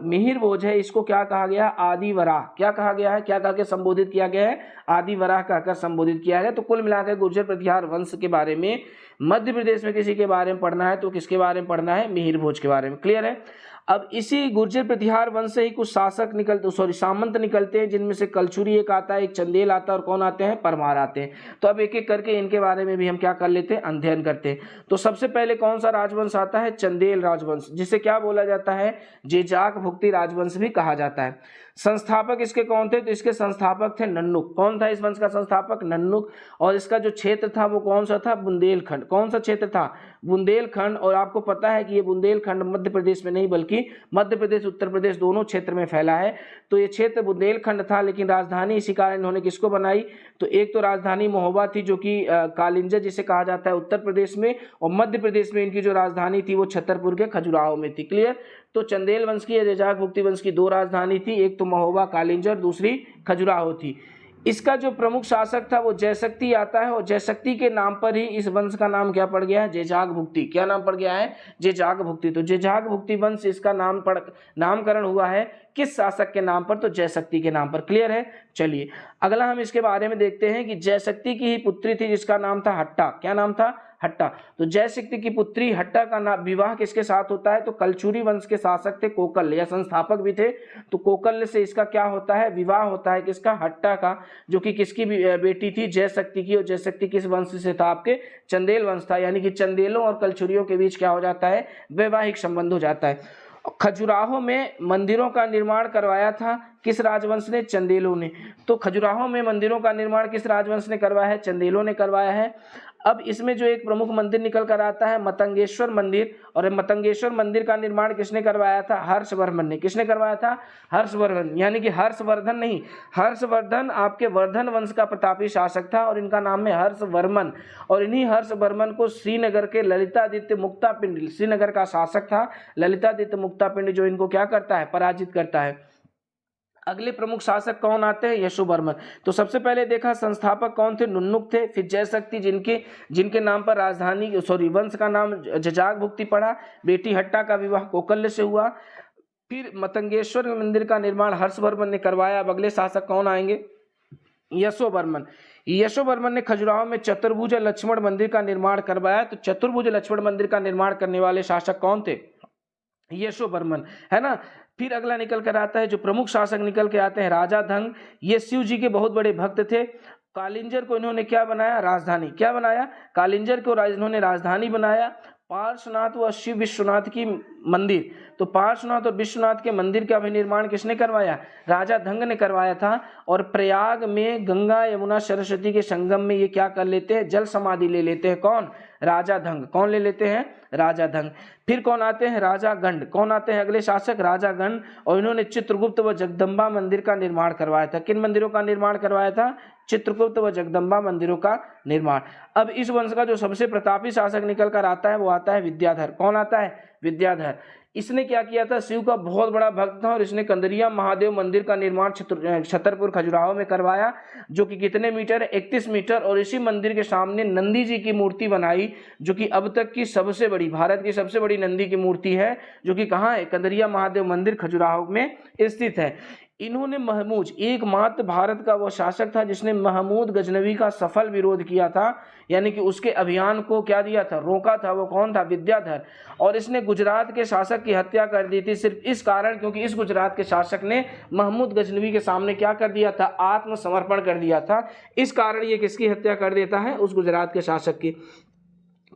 Speaker 1: मिहिर भोज है इसको क्या कहा गया? आदि वराह। क्या कहा गया है? क्या कहा के संबोधित किया गया है? आदि वराह कहकर संबोधित किया गया। तो कुल मिलाकर गुर्जर प्रतिहार वंश के बारे में मध्य प्रदेश में किसी के बारे में पढ़ना है तो किसके बारे में पढ़ना है? मिहिर भोज के बारे में। क्लियर है। अब इसी गुर्जर प्रतिहार वंश से ही कुछ शासक सामंत निकलते हैं, जिनमें से कलचुरी एक आता है, एक चंदेल आता है, और कौन आते हैं? परमार आते हैं। तो अब एक एक करके इनके बारे में भी हम क्या कर लेते हैं? अध्ययन करते हैं। तो सबसे पहले कौन सा राजवंश आता है? चंदेल राजवंश, जिसे क्या बोला जाता है? जेजाक भुक्ति राजवंश भी कहा जाता है। संस्थापक इसके कौन थे? तो इसके संस्थापक थे नन्नुक। कौन था इस वंश का संस्थापक? नन्नुक। और इसका जो क्षेत्र था वो कौन सा था? बुंदेलखंड। कौन सा क्षेत्र था? बुंदेलखंड। और आपको पता है कि ये बुंदेलखंड मध्य प्रदेश में नहीं बल्कि मध्य प्रदेश उत्तर प्रदेश दोनों क्षेत्र में फैला है। तो ये क्षेत्र बुंदेलखंड था, लेकिन राजधानी इसी कारण इन्होंने किसको बनाई? तो एक तो राजधानी महोबा थी जो कि कालिंजर जिसे कहा जाता है उत्तर प्रदेश में, और मध्य प्रदेश में इनकी जो राजधानी थी वो छतरपुर के खजुराहो में थी। क्लियर। तो चंदेल वंश की या जेजाक भुक्ति वंश की 2 राजधानी थी, एक तो महोबा कालिंजर, दूसरी खजुराहो थी। इसका जो प्रमुख शासक था वो जयशक्ति आता है, और जयशक्ति के नाम पर ही इस वंश का नाम क्या पड़ गया है? जेजाग भुक्ति। क्या नाम पड़ गया है? जेजाग भुक्ति। तो जेजाग भुक्ति वंश इसका नामकरण हुआ है किस शासक के नाम पर? तो जयशक्ति के नाम पर। क्लियर है। चलिए अगला हम इसके बारे में देखते हैं कि जयशक्ति की ही पुत्री थी जिसका नाम था हट्टा। क्या नाम था? हट्टा। तो जयशक्ति की पुत्री हट्टा का विवाह किसके साथ होता है? तो कलचुरी वंश के शासक थे कोकल्य, या संस्थापक भी थे। तो कोकल्य से इसका क्या होता है? विवाह होता है किसका? हट्टा का, जो कि किसकी बेटी थी? जयशक्ति की। और जयशक्ति किस वंश से था? आपके चंदेल वंश था। यानी कि चंदेलों और कलचुरियों के बीच क्या हो जाता है? वैवाहिक संबंध हो जाता है। खजुराहो में मंदिरों का निर्माण करवाया था किस राजवंश ने? चंदेलों ने। तो खजुराहो में मंदिरों का निर्माण किस राजवंश ने करवाया है? चंदेलों ने करवाया है। अब इसमें जो एक प्रमुख मंदिर निकल कर आता है मतंगेश्वर मंदिर, और मतंगेश्वर मंदिर का निर्माण किसने करवाया था? हर्षवर्धन ने। किसने करवाया था? हर्षवर्धन। यानी कि हर्षवर्धन नहीं, हर्षवर्धन आपके वर्धन वंश का प्रतापी शासक था, और इनका नाम है हर्षवर्मन। और इन्हीं हर्षवर्मन को श्रीनगर के ललितादित्य मुक्तापिंड, श्रीनगर का शासक था ललितादित्य मुक्तापिंड, जो इनको क्या करता है? पराजित करता है। अगले प्रमुख शासक कौन आते हैं? यशोवर्मन। तो सबसे पहले देखा संस्थापक कौन थे? नुन्नुक थे। फिर जयशक्ति, जिनके नाम पर राजधानी वंश का नाम जेजाग भुक्ति पड़ा। बेटी हट्टा का विवाह कोकल्य से हुआ। फिर मतंगेश्वर मंदिर का निर्माण हर्षवर्मन ने करवाया। अब अगले शासक कौन आएंगे? यशोवर्मन। यशोवर्मन ने खजुराहो में चतुर्भुज लक्ष्मण मंदिर का निर्माण करवाया। तो चतुर्भुज लक्ष्मण मंदिर का निर्माण करने वाले शासक कौन थे? यशो बर्मन, है ना। फिर अगला निकल कर आता है, जो प्रमुख शासक निकल के आते हैं, राजा धंग। ये शिव जी के बहुत बड़े भक्त थे। कालिंजर को इन्होंने क्या बनाया, राजधानी। क्या बनाया, कालिंजर को इन्होंने राजधानी बनाया। पार्श्वनाथ व शिव विश्वनाथ की मंदिर, तो पार्श्वनाथ और विश्वनाथ के मंदिर का भी निर्माण किसने करवाया, राजा धंग ने करवाया था। और प्रयाग में गंगा यमुना सरस्वती के संगम में ये क्या कर लेते हैं, जल समाधि ले लेते हैं। कौन, राजा धंग। कौन ले लेते हैं, राजा धंग। फिर कौन आते हैं, राजा गंड। कौन आते हैं अगले शासक, राजा गंड। और इन्होंने चित्रगुप्त व जगदम्बा मंदिर का निर्माण करवाया था। किन मंदिरों का निर्माण करवाया था, चित्रगुप्त व जगदम्बा मंदिरों का निर्माण। अब इस वंश का जो सबसे प्रतापी शासक निकल कर आता है वो आता है विद्याधर। कौन आता है, विद्याधर। इसने क्या किया था, शिव का बहुत बड़ा भक्त था और इसने कंदरिया महादेव मंदिर का निर्माण छतरपुर खजुराहो में करवाया, जो कि कितने मीटर है, 31 मीटर। और इसी मंदिर के सामने नंदी जी की मूर्ति बनाई, जो कि अब तक की सबसे बड़ी, भारत की सबसे बड़ी नंदी की मूर्ति है, जो कि कहाँ है, कंदरिया महादेव मंदिर खजुराहो में स्थित है। इन्होंने महमूद, एकमात्र भारत का वो शासक था जिसने महमूद गजनवी का सफल विरोध किया था, यानी कि उसके अभियान को क्या दिया था, रोका था। वो कौन था, विद्याधर। और इसने गुजरात के शासक की हत्या कर दी थी, सिर्फ इस कारण क्योंकि इस गुजरात के शासक ने महमूद गजनवी के सामने क्या कर दिया था, आत्मसमर्पण कर दिया था। इस कारण ये किसकी हत्या कर देता है, उस गुजरात के शासक की।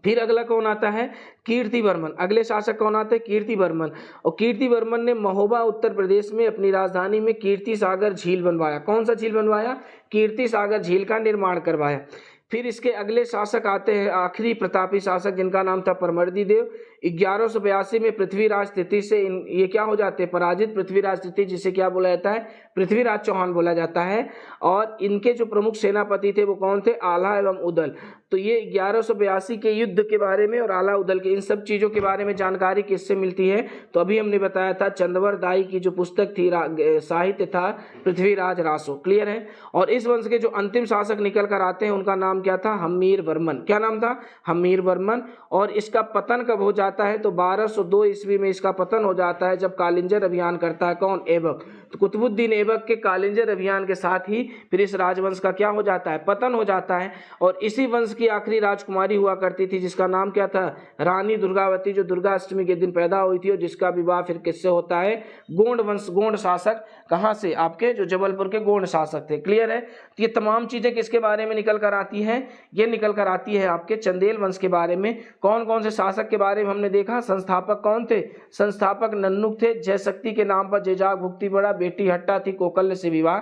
Speaker 1: फिर अगला कौन आता है, कीर्ति वर्मन। अगले शासक कौन आते हैं, कीर्ति वर्मन। और कीर्ति वर्मन ने महोबा उत्तर प्रदेश में अपनी राजधानी में कीर्ति सागर झील बनवाया। कौन सा झील बनवाया, कीर्ति सागर झील का निर्माण करवाया। फिर इसके अगले शासक आते हैं, आखिरी प्रतापी शासक, जिनका नाम था परमर्दी देव। 1182 में पृथ्वीराज तृतीय से ये क्या हो जाते हैं, पराजित। पृथ्वीराज तृतीय जिसे क्या बोला जाता है, पृथ्वीराज चौहान बोला जाता है। और इनके जो प्रमुख सेनापति थे वो कौन थे, आला एवं उदल। तो ये 1182 के युद्ध के बारे में और आला उदल के इन सब चीज़ों के बारे में जानकारी किससे मिलती है, तो अभी हमने बताया था चंदवर दाई की जो पुस्तक थी, साहित्य था पृथ्वीराज रासो। क्लियर है। और इस वंश के जो अंतिम शासक निकल कर आते हैं उनका नाम क्या था, हम्मीर वर्मन। क्या नाम था, हम्मीर वर्मन। और इसका पतन कब हो जाता है, तो 1202 ईस्वी में इसका पतन हो जाता है, जब कालिंजर अभियान करता है कौन, ऐबक। तो कुतुबुद्दीन ऐबक के कालिंजर अभियान के साथ ही फिर इस राजवंश का क्या हो जाता है, पतन हो जाता है। और इसी वंश की आखिरी राजकुमारी हुआ करती थी जिसका नाम क्या था, रानी दुर्गावती, जो दुर्गा अष्टमी के दिन पैदा हुई थी और जिसका विवाह फिर किससे होता है, गोंड वंश, गोंड शासक, कहाँ से, आपके जो जबलपुर के गोंड शासक थे। क्लियर है। तो ये तमाम चीजें किसके बारे में निकल कर आती हैं, ये निकल कर आती है आपके चंदेल वंश के बारे में। कौन कौन से शासक के बारे में हमने देखा, संस्थापक कौन थे, संस्थापक नन्नुक थे, जयशक्ति के नाम पर जयजाग भुक्ति बड़ा, बेटी हट्टा थी, कोकल्य से विवाह।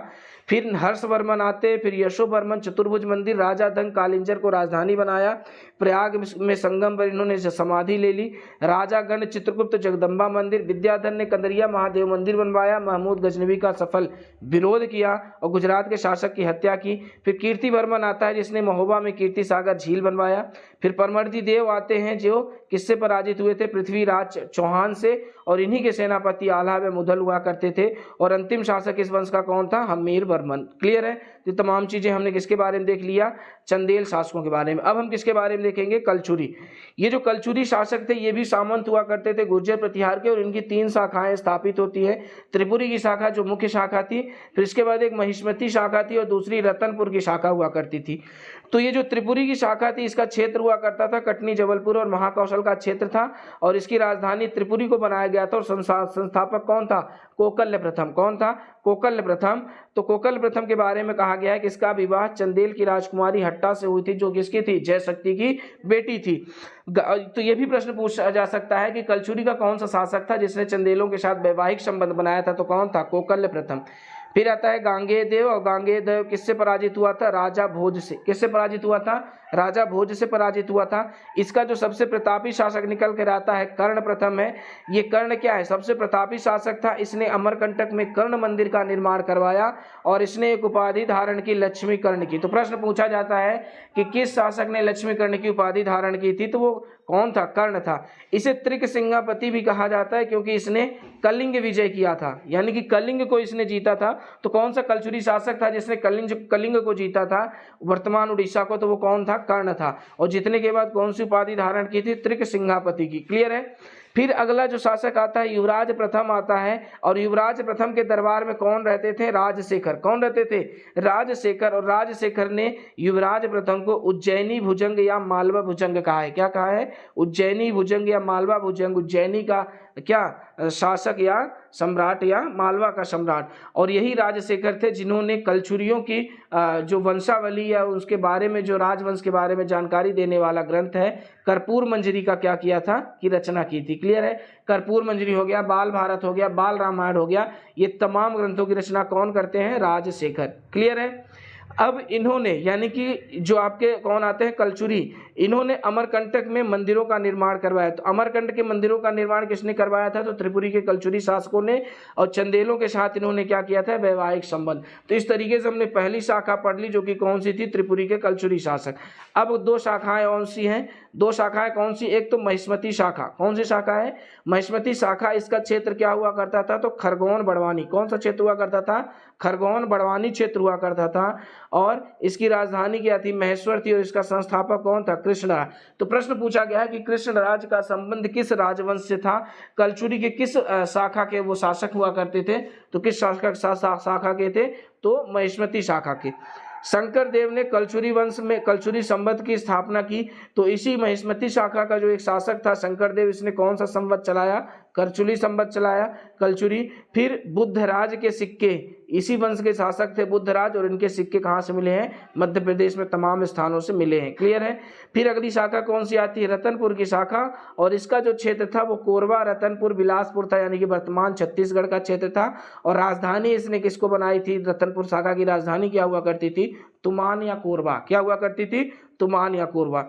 Speaker 1: फिर हर्षवर्मन आते, फिर यशोवर्मन चतुर्भुज मंदिर, राजा धंग कालिंजर को राजधानी बनाया, प्रयाग में संगम पर इन्होंने समाधि ले ली, राजा गण चित्रगुप्त जगदम्बा मंदिर, विद्याधर ने कंदरिया महादेव मंदिर बनवाया, महमूद गजनवी का सफल विरोध किया और गुजरात के शासक की हत्या की। फिर कीर्ति वर्मन आता है जिसने महोबा में कीर्ति सागर झील बनवाया। फिर परमर्दी देव आते हैं जो किससे पराजित हुए थे, पृथ्वीराज चौहान से, और इन्हीं के सेनापति आल्हा में मुदल हुआ करते थे। और अंतिम शासक इस वंश का कौन था, हम्मीर वर्मन। क्लियर है। तो तमाम चीजें हमने किसके बारे में देख लिया, चंदेल शासकों के बारे में। अब हम किसके बारे में देखेंगे, कलचुरी। ये जो कलचुरी शासक थे ये भी सामंत हुआ करते थे गुर्जर प्रतिहार के, और इनकी 3 शाखाएं स्थापित होती है। त्रिपुरी की शाखा जो मुख्य शाखा थी, फिर इसके बाद एक महिष्मती शाखा थी और दूसरी रतनपुर की शाखा हुआ करती थी। तो ये जो त्रिपुरी की शाखा थी इसका क्षेत्र हुआ करता था कटनी, जबलपुर और महाकौशल का क्षेत्र था, और इसकी राजधानी त्रिपुरी को बनाया गया था। और संस्थापक कौन था, कोकल्य प्रथम। कौन था, कोकल्य प्रथम। तो कोकल्य प्रथम के बारे में कहा गया है कि इसका विवाह चंदेल की राजकुमारी हट्टा से हुई थी, जो किसकी थी, जयशक्ति की बेटी थी। तो ये भी प्रश्न पूछा जा सकता है कि कलचुरी का कौन सा शासक था जिसने चंदेलों के साथ वैवाहिक संबंध बनाया था, तो कौन था, कोकल्य प्रथम। फिर आता है गांगेय देव, और गांगेय देव किससे पराजित हुआ था, राजा भोज से। किससे पराजित हुआ था, राजा भोज से पराजित हुआ था। इसका जो सबसे प्रतापी शासक निकल कर आता है कर्ण प्रथम है। ये कर्ण क्या है, सबसे प्रतापी शासक था। इसने अमरकंटक में कर्ण मंदिर का निर्माण करवाया और इसने एक उपाधि धारण की, लक्ष्मी कर्ण की। तो प्रश्न पूछा जाता है कि किस शासक ने लक्ष्मी कर्ण की उपाधि धारण की थी, तो वो कौन था, कर्ण था। इसे त्रिक सिंहापति भी कहा जाता है क्योंकि इसने कलिंग विजय किया था, यानी कि कलिंग को इसने जीता था। तो कौन सा कलचुरी शासक था जिसने कलिंग को जीता था, वर्तमान उड़ीसा को, तो वो कौन था, कर्ण था। और जीतने के बाद कौन सी उपाधि धारण की थी, त्रिक सिंहापति की। क्लियर है। फिर अगला जो शासक आता है युवराज प्रथम आता है, और युवराज प्रथम के दरबार में कौन रहते थे? राजशेखर। कौन रहते थे? राजशेखर। और राजशेखर ने युवराज प्रथम को उज्जैनी भुजंग या मालवा भुजंग कहा है। क्या कहा है? उज्जैनी भुजंग या मालवा भुजंग। उज्जैनी का क्या शासक या सम्राट या मालवा का सम्राट। और यही राजशेखर थे जिन्होंने कलचुरियों की जो वंशावली या उसके बारे में, जो राजवंश के बारे में जानकारी देने वाला ग्रंथ है कर्पूर मंजरी का क्या किया था? कि रचना की थी। क्लियर है? कर्पूर मंजरी हो गया, बाल भारत हो गया, बाल रामायण हो गया, ये तमाम ग्रंथों की रचना कौन करते हैं? राजशेखर। क्लियर है? अब इन्होंने, यानी कि जो आपके कौन आते हैं? कलचुरी, इन्होंने अमरकंटक में मंदिरों का निर्माण करवाया। तो अमरकंटक के मंदिरों का निर्माण किसने करवाया था? तो त्रिपुरी के कलचुरी शासकों ने। और चंदेलों के साथ इन्होंने क्या किया था? वैवाहिक संबंध। तो इस तरीके से हमने पहली शाखा पढ़ ली, जो कि कौन सी थी? त्रिपुरी के कलचुरी शासक। अब दो शाखाएं कौन सी हैं? दो शाखाएं कौन सी? एक तो महिष्मती शाखा। कौन सी शाखा है? महिष्मती शाखा। इसका क्षेत्र क्या हुआ करता था? तो खरगोन बड़वानी। कौन सा क्षेत्र हुआ करता था? खरगोन बड़वानी क्षेत्र हुआ करता था। और इसकी राजधानी क्या थी? महेश्वर थी। और इसका संस्थापक कौन था? कृष्णराज। तो प्रश्न पूछा गया है कि कृष्णराज का संबंध किस राजवंश से था? कलचुरी के किस शाखा के वो शासक हुआ करते थे? तो किस शाखा के थे? तो महिष्मती शाखा के। शंकर देव ने कलचुरी वंश में कलचुरी संवत की स्थापना की। तो इसी महिष्मती शाखा का जो एक शासक था शंकर देव, इसने कौन सा संवत चलाया? कलचुरी संवत चलाया, कलचुरी। फिर बुद्धराज के सिक्के, इसी वंश के शासक थे बुद्धराज, और इनके सिक्के कहाँ से मिले हैं? मध्य प्रदेश में तमाम स्थानों से मिले हैं। क्लियर है? फिर अगली शाखा कौन सी आती है? रतनपुर की शाखा। और इसका जो क्षेत्र था वो कोरबा, रतनपुर, बिलासपुर था, यानी कि वर्तमान छत्तीसगढ़ का क्षेत्र था। और राजधानी इसने किसको बनाई थी? रतनपुर शाखा की राजधानी क्या हुआ करती थी? तुमान या कोरबा। क्या हुआ करती थी? तुमान या कोरबा।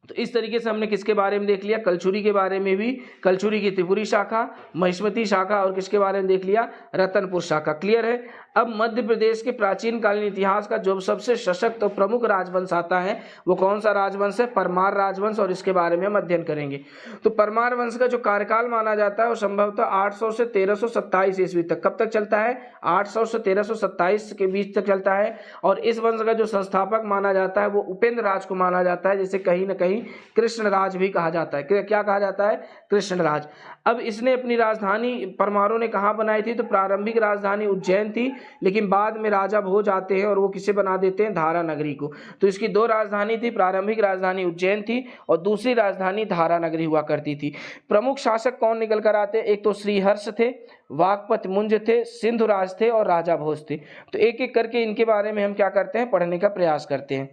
Speaker 1: तो इस तरीके से हमने किसके बारे में देख लिया? कलचुरी के बारे में भी, कलचुरी की त्रिपुरी शाखा, महिष्मती शाखा, और किसके बारे में देख लिया? रतनपुर शाखा। क्लियर है? अब मध्य प्रदेश के प्राचीन कालीन इतिहास का जो सबसे सशक्त और प्रमुख राजवंश आता है वो कौन सा राजवंश है? परमार राजवंश। और इसके बारे में हम अध्ययन करेंगे। तो परमार वंश का जो कार्यकाल माना जाता है वो संभवतः 800 से 1327 ईस्वी तक। कब तक चलता है? 800 से 1327 के बीच तक चलता है। और इस वंश का जो संस्थापक माना जाता है वो उपेंद्र राज को माना जाता है, जिसे कहीं न कहीं कृष्णराज भी कहा जाता है। क्या कहा जाता है? कृष्णराज। अब इसने अपनी राजधानी परमारों ने कहाँ बनाई थी? तो प्रारंभिक राजधानी उज्जैन थी, लेकिन बाद में राजा भोज आते हैं और वो किसे बना देते हैं? धारा नगरी को। तो इसकी दो राजधानी थी, प्रारंभिक राजधानी उज्जैन थी और दूसरी राजधानी धारा नगरी हुआ करती थी। प्रमुख शासक कौन निकल कर आते? एक तो श्रीहर्ष थे, वाकपत मुंज थे, सिंधुराज थे और राजा भोज थे। तो एक एक करके इनके बारे में हम क्या करते हैं? पढ़ने का प्रयास करते हैं।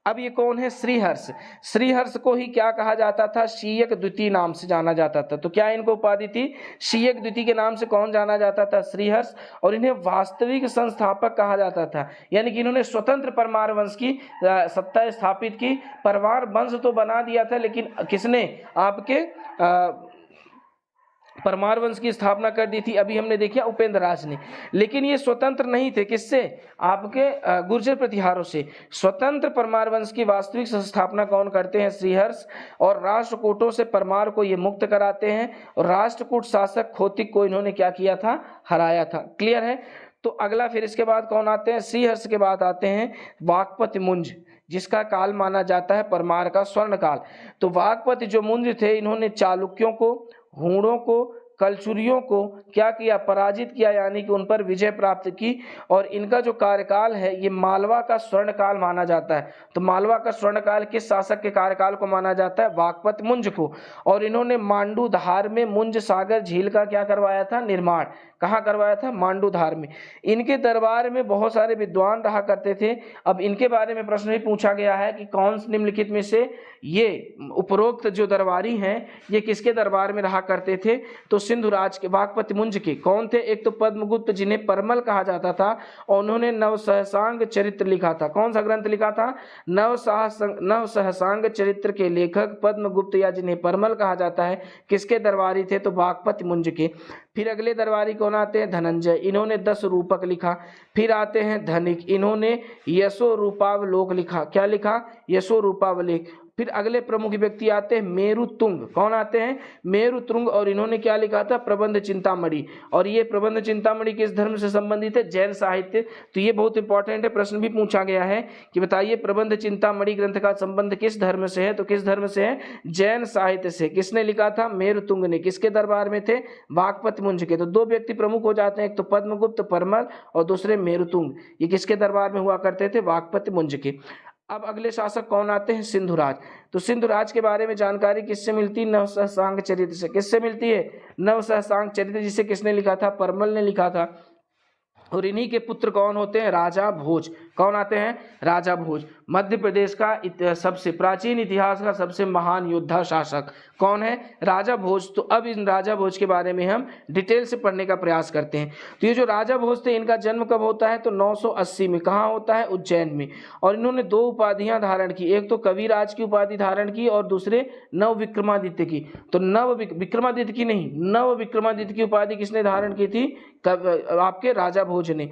Speaker 1: अब ये कौन है? श्रीहर्ष। श्रीहर्ष को ही क्या कहा जाता था? शीयक द्वितीय नाम से जाना जाता था। तो क्या इनको उपाधि थी? शीयक द्वितीय के नाम से कौन जाना जाता था? श्रीहर्ष। और इन्हें वास्तविक संस्थापक कहा जाता था, यानी कि इन्होंने स्वतंत्र परमार वंश की सत्ता स्थापित की। परमार वंश तो बना दिया था, लेकिन किसने? आपके परमार वंश की स्थापना कर दी थी। अभी हमने देखा उपेंद्र राज ने। लेकिन ये स्वतंत्र नहीं थे। किससे? आपके गुर्जर प्रतिहारों से। स्वतंत्र परमार वंश की वास्तविक स्थापना कौन करते हैं? श्रीहर्ष। और राष्ट्रकूटों से परमार को ये मुक्त कराते हैं। और राष्ट्रकूट शासक खोतिक को इन्होंने क्या किया था? हराया था। क्लियर है? तो अगला फिर इसके बाद कौन आते हैं? श्रीहर्ष के बाद आते हैं वाकपति मुंज, जिसका काल माना जाता है परमार का स्वर्ण काल। तो वाकपति जो मुंज थे, इन्होंने चालुक्यों को, हूणों को, कलचुरियों को क्या किया? पराजित किया, यानी कि उन पर विजय प्राप्त की। और इनका जो कार्यकाल है ये मालवा का स्वर्णकाल माना जाता है। तो मालवा का स्वर्णकाल किस शासक के कार्यकाल को माना जाता है? वाकपत मुंज को। और इन्होंने मांडू धार में मुंज सागर झील का क्या करवाया था? निर्माण। कहाँ करवाया था? मांडू धार में। इनके दरबार में बहुत सारे विद्वान रहा करते थे। अब इनके बारे में प्रश्न भी पूछा गया है कि कौन निम्नलिखित में से ये उपरोक्त जो दरबारी हैं ये किसके दरबार में रहा करते थे? तो सिंधुराज के, वाकपति मुंज के। कौन थे? एक तो पद्मगुप्त, जिन्हें परमल कहा जाता था, और उन्होंने नवसहसांग चरित्र लिखा था। कौन सा ग्रंथ लिखा था? नवसहसांग चरित्र के लेखक पद्मगुप्त, या जिन्हें परमल कहा जाता है, किसके दरबारी थे? तो वाकपति मुंज के। फिर अगले दरबारी कौन आते हैं? धनंजय। इन्होंने 10 रूपक लिखा। फिर आते हैं धनिक, इन्होंने यशो रूपावलोक लिखा। क्या लिखा? यशो रूपावलोक। फिर अगले प्रमुख व्यक्ति आते हैं मेरुतुंग। कौन आते हैं? मेरुतुंग। और इन्होंने क्या लिखा था? प्रबंध चिंतामणि। और ये प्रबंध चिंतामणि किस धर्म से संबंधित है? जैन साहित्य। तो ये बहुत इंपॉर्टेंट है, प्रश्न भी पूछा गया है कि बताइए प्रबंध चिंतामणि ग्रंथ का संबंध किस धर्म से है? तो किस धर्म से है? जैन साहित्य से। किसने लिखा था? मेरुतुंग ने। किसके दरबार में थे? वाकपत मुंज के। तो दो व्यक्ति प्रमुख हो जाते हैं, एक तो पद्मगुप्त परमल और दूसरे मेरुतुंग। ये किसके दरबार में हुआ करते थे? वाकपत मुंज के। अब अगले शासक कौन आते हैं? सिंधुराज। तो सिंधुराज के बारे में जानकारी किससे मिलती है? नवसहसांक चरित्र से। किससे मिलती है? नवसहसांक चरित्र, जिसे किसने लिखा था? परमल ने लिखा था। और इन्हीं के पुत्र कौन होते हैं? राजा भोज। कौन आते हैं? राजा भोज। मध्य प्रदेश का सबसे प्राचीन इतिहास का सबसे महान योद्धा शासक कौन है? राजा भोज। तो अब इन राजा भोज के बारे में हम डिटेल से पढ़ने का प्रयास करते हैं। तो ये जो राजा भोज थे, इनका जन्म कब होता है? तो 980 में। कहाँ होता है? उज्जैन में। और इन्होंने दो उपाधियां धारण की, एक तो कविराज की उपाधि धारण की और दूसरे नव विक्रमादित्य की। तो नव विक्रमादित्य की नहीं, नव विक्रमादित्य की उपाधि किसने धारण की थी? आपके राजा भोज ने।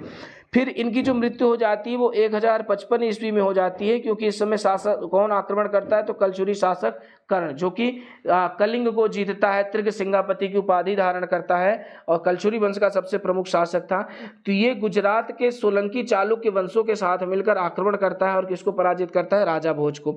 Speaker 1: फिर इनकी जो मृत्यु हो जाती है वो 1055 ईस्वी में हो जाती है, क्योंकि इस समय शासक कौन आक्रमण करता है? तो कलचुरी शासक कर्ण, जो कि कलिंग को जीतता है, त्रिग सिंगापति की उपाधि धारण करता है और कलचुरी वंश का सबसे प्रमुख शासक था। तो ये गुजरात के सोलंकी चालुक्य वंशों के साथ मिलकर आक्रमण करता है और किसको पराजित करता है? राजा भोज को।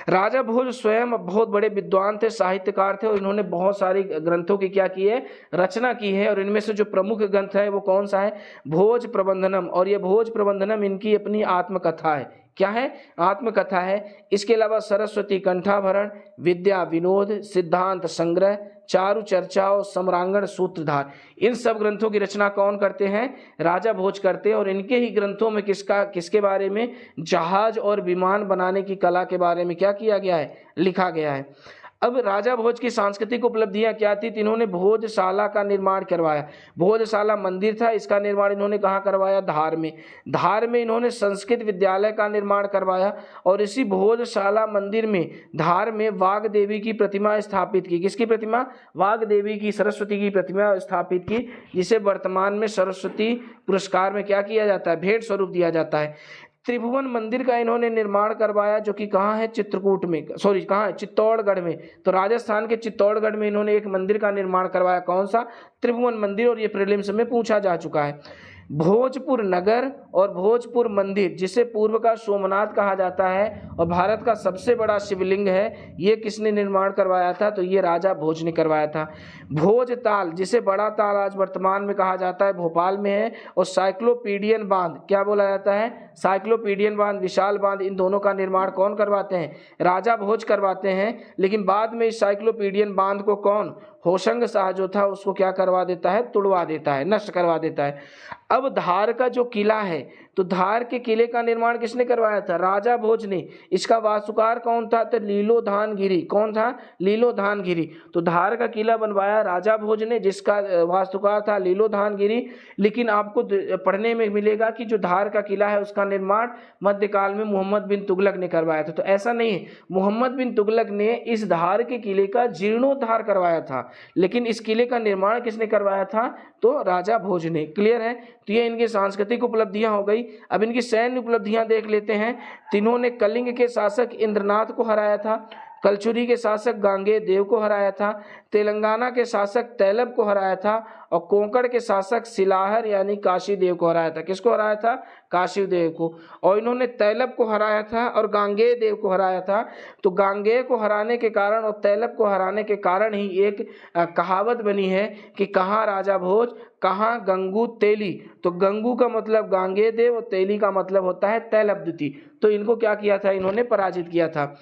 Speaker 1: राजा भोज स्वयं बहुत बड़े विद्वान थे, साहित्यकार थे, और इन्होंने बहुत सारी ग्रंथों की क्या की है? रचना की है। और इनमें से जो प्रमुख ग्रंथ है वो कौन सा है? भोज प्रबंधनम। और ये भोज प्रबंधनम इनकी अपनी आत्मकथा है। क्या है? आत्मकथा है। इसके अलावा सरस्वती कंठाभरण, विद्या विनोद, सिद्धांत संग्रह, चारु चर्चा और सम्रांगण सूत्रधार, इन सब ग्रंथों की रचना कौन करते हैं? राजा भोज करते हैं। और इनके ही ग्रंथों में किसके बारे में? जहाज और विमान बनाने की कला के बारे में क्या किया गया है? लिखा गया है। अब राजा भोज की सांस्कृतिक उपलब्धियां क्या थी? इन्होंने भोजशाला का निर्माण करवाया। भोजशाला मंदिर था, इसका निर्माण इन्होंने कहाँ करवाया? धार में। धार में इन्होंने संस्कृत विद्यालय का निर्माण करवाया। और इसी भोजशाला मंदिर में, धार में, वाग देवी की प्रतिमा स्थापित की। किसकी प्रतिमा? वाग देवी की, सरस्वती की प्रतिमा स्थापित की, जिसे वर्तमान में सरस्वती पुरस्कार में क्या किया जाता है? भेंट स्वरूप दिया जाता है। त्रिभुवन मंदिर का इन्होंने निर्माण करवाया, जो कि कहाँ है? चित्रकूट में, सॉरी कहाँ है? चित्तौड़गढ़ में। तो राजस्थान के चित्तौड़गढ़ में इन्होंने एक मंदिर का निर्माण करवाया। कौन सा? त्रिभुवन मंदिर। और ये प्रीलिम्स में पूछा जा चुका है। भोजपुर नगर और भोजपुर मंदिर, जिसे पूर्व का सोमनाथ कहा जाता है और भारत का सबसे बड़ा शिवलिंग है, ये किसने निर्माण करवाया था? तो ये राजा भोज ने करवाया था। भोज ताल, जिसे बड़ा ताल आज वर्तमान में कहा जाता है, भोपाल में है। और साइक्लोपीडियन बांध, क्या बोला जाता है? साइक्लोपीडियन बांध, विशाल बांध, इन दोनों का निर्माण कौन करवाते हैं? राजा भोज करवाते हैं। लेकिन बाद में इस साइक्लोपीडियन बांध को कौन? होशंग शाह जो था उसको क्या करवा देता है? तुड़वा देता है, नष्ट करवा देता है। अब धार का जो किला है, तो धार के किले का निर्माण किसने करवाया था? राजा भोज ने। इसका वास्तुकार कौन था? तो लीलोधान गिरी। कौन था? लीलोधान गिरी। तो धार का किला बनवाया राजा भोज ने, जिसका वास्तुकार था लीलोधान गिरी। लेकिन आपको पढ़ने में मिलेगा कि जो धार का किला है उसका निर्माण मध्यकाल में मोहम्मद बिन तुगलक ने करवाया था। तो ऐसा नहीं है, मोहम्मद बिन तुगलक ने इस धार के किले का जीर्णोद्धार करवाया था, लेकिन इस किले का निर्माण किसने करवाया था? तो राजा भोज ने। क्लियर है? तो ये इनकी सांस्कृतिक उपलब्धियां हो गई। अब इनकी सैन्य उपलब्धियां देख लेते हैं। तीनों ने कलिंग के शासक इंद्रनाथ को हराया था, कलचुरी के शासक गांगेय देव को हराया था, तेलंगाना के शासक तैलब को हराया था, और कोंकण के शासक सिलाहर यानी काशी देव को हराया था। किसको हराया था? काशी देव को। और इन्होंने तैलब को हराया था और गांगेय देव को हराया था। तो गांगेय को हराने के कारण और तैलब को हराने के कारण ही एक कहावत बनी है कि कहाँ राजा भोज, कहाँ गंगू तेली। तो गंगू का मतलब गांगेय देव और तेली का मतलब होता है तैलब्दुति। तो इनको क्या किया था? इन्होंने पराजित किया था।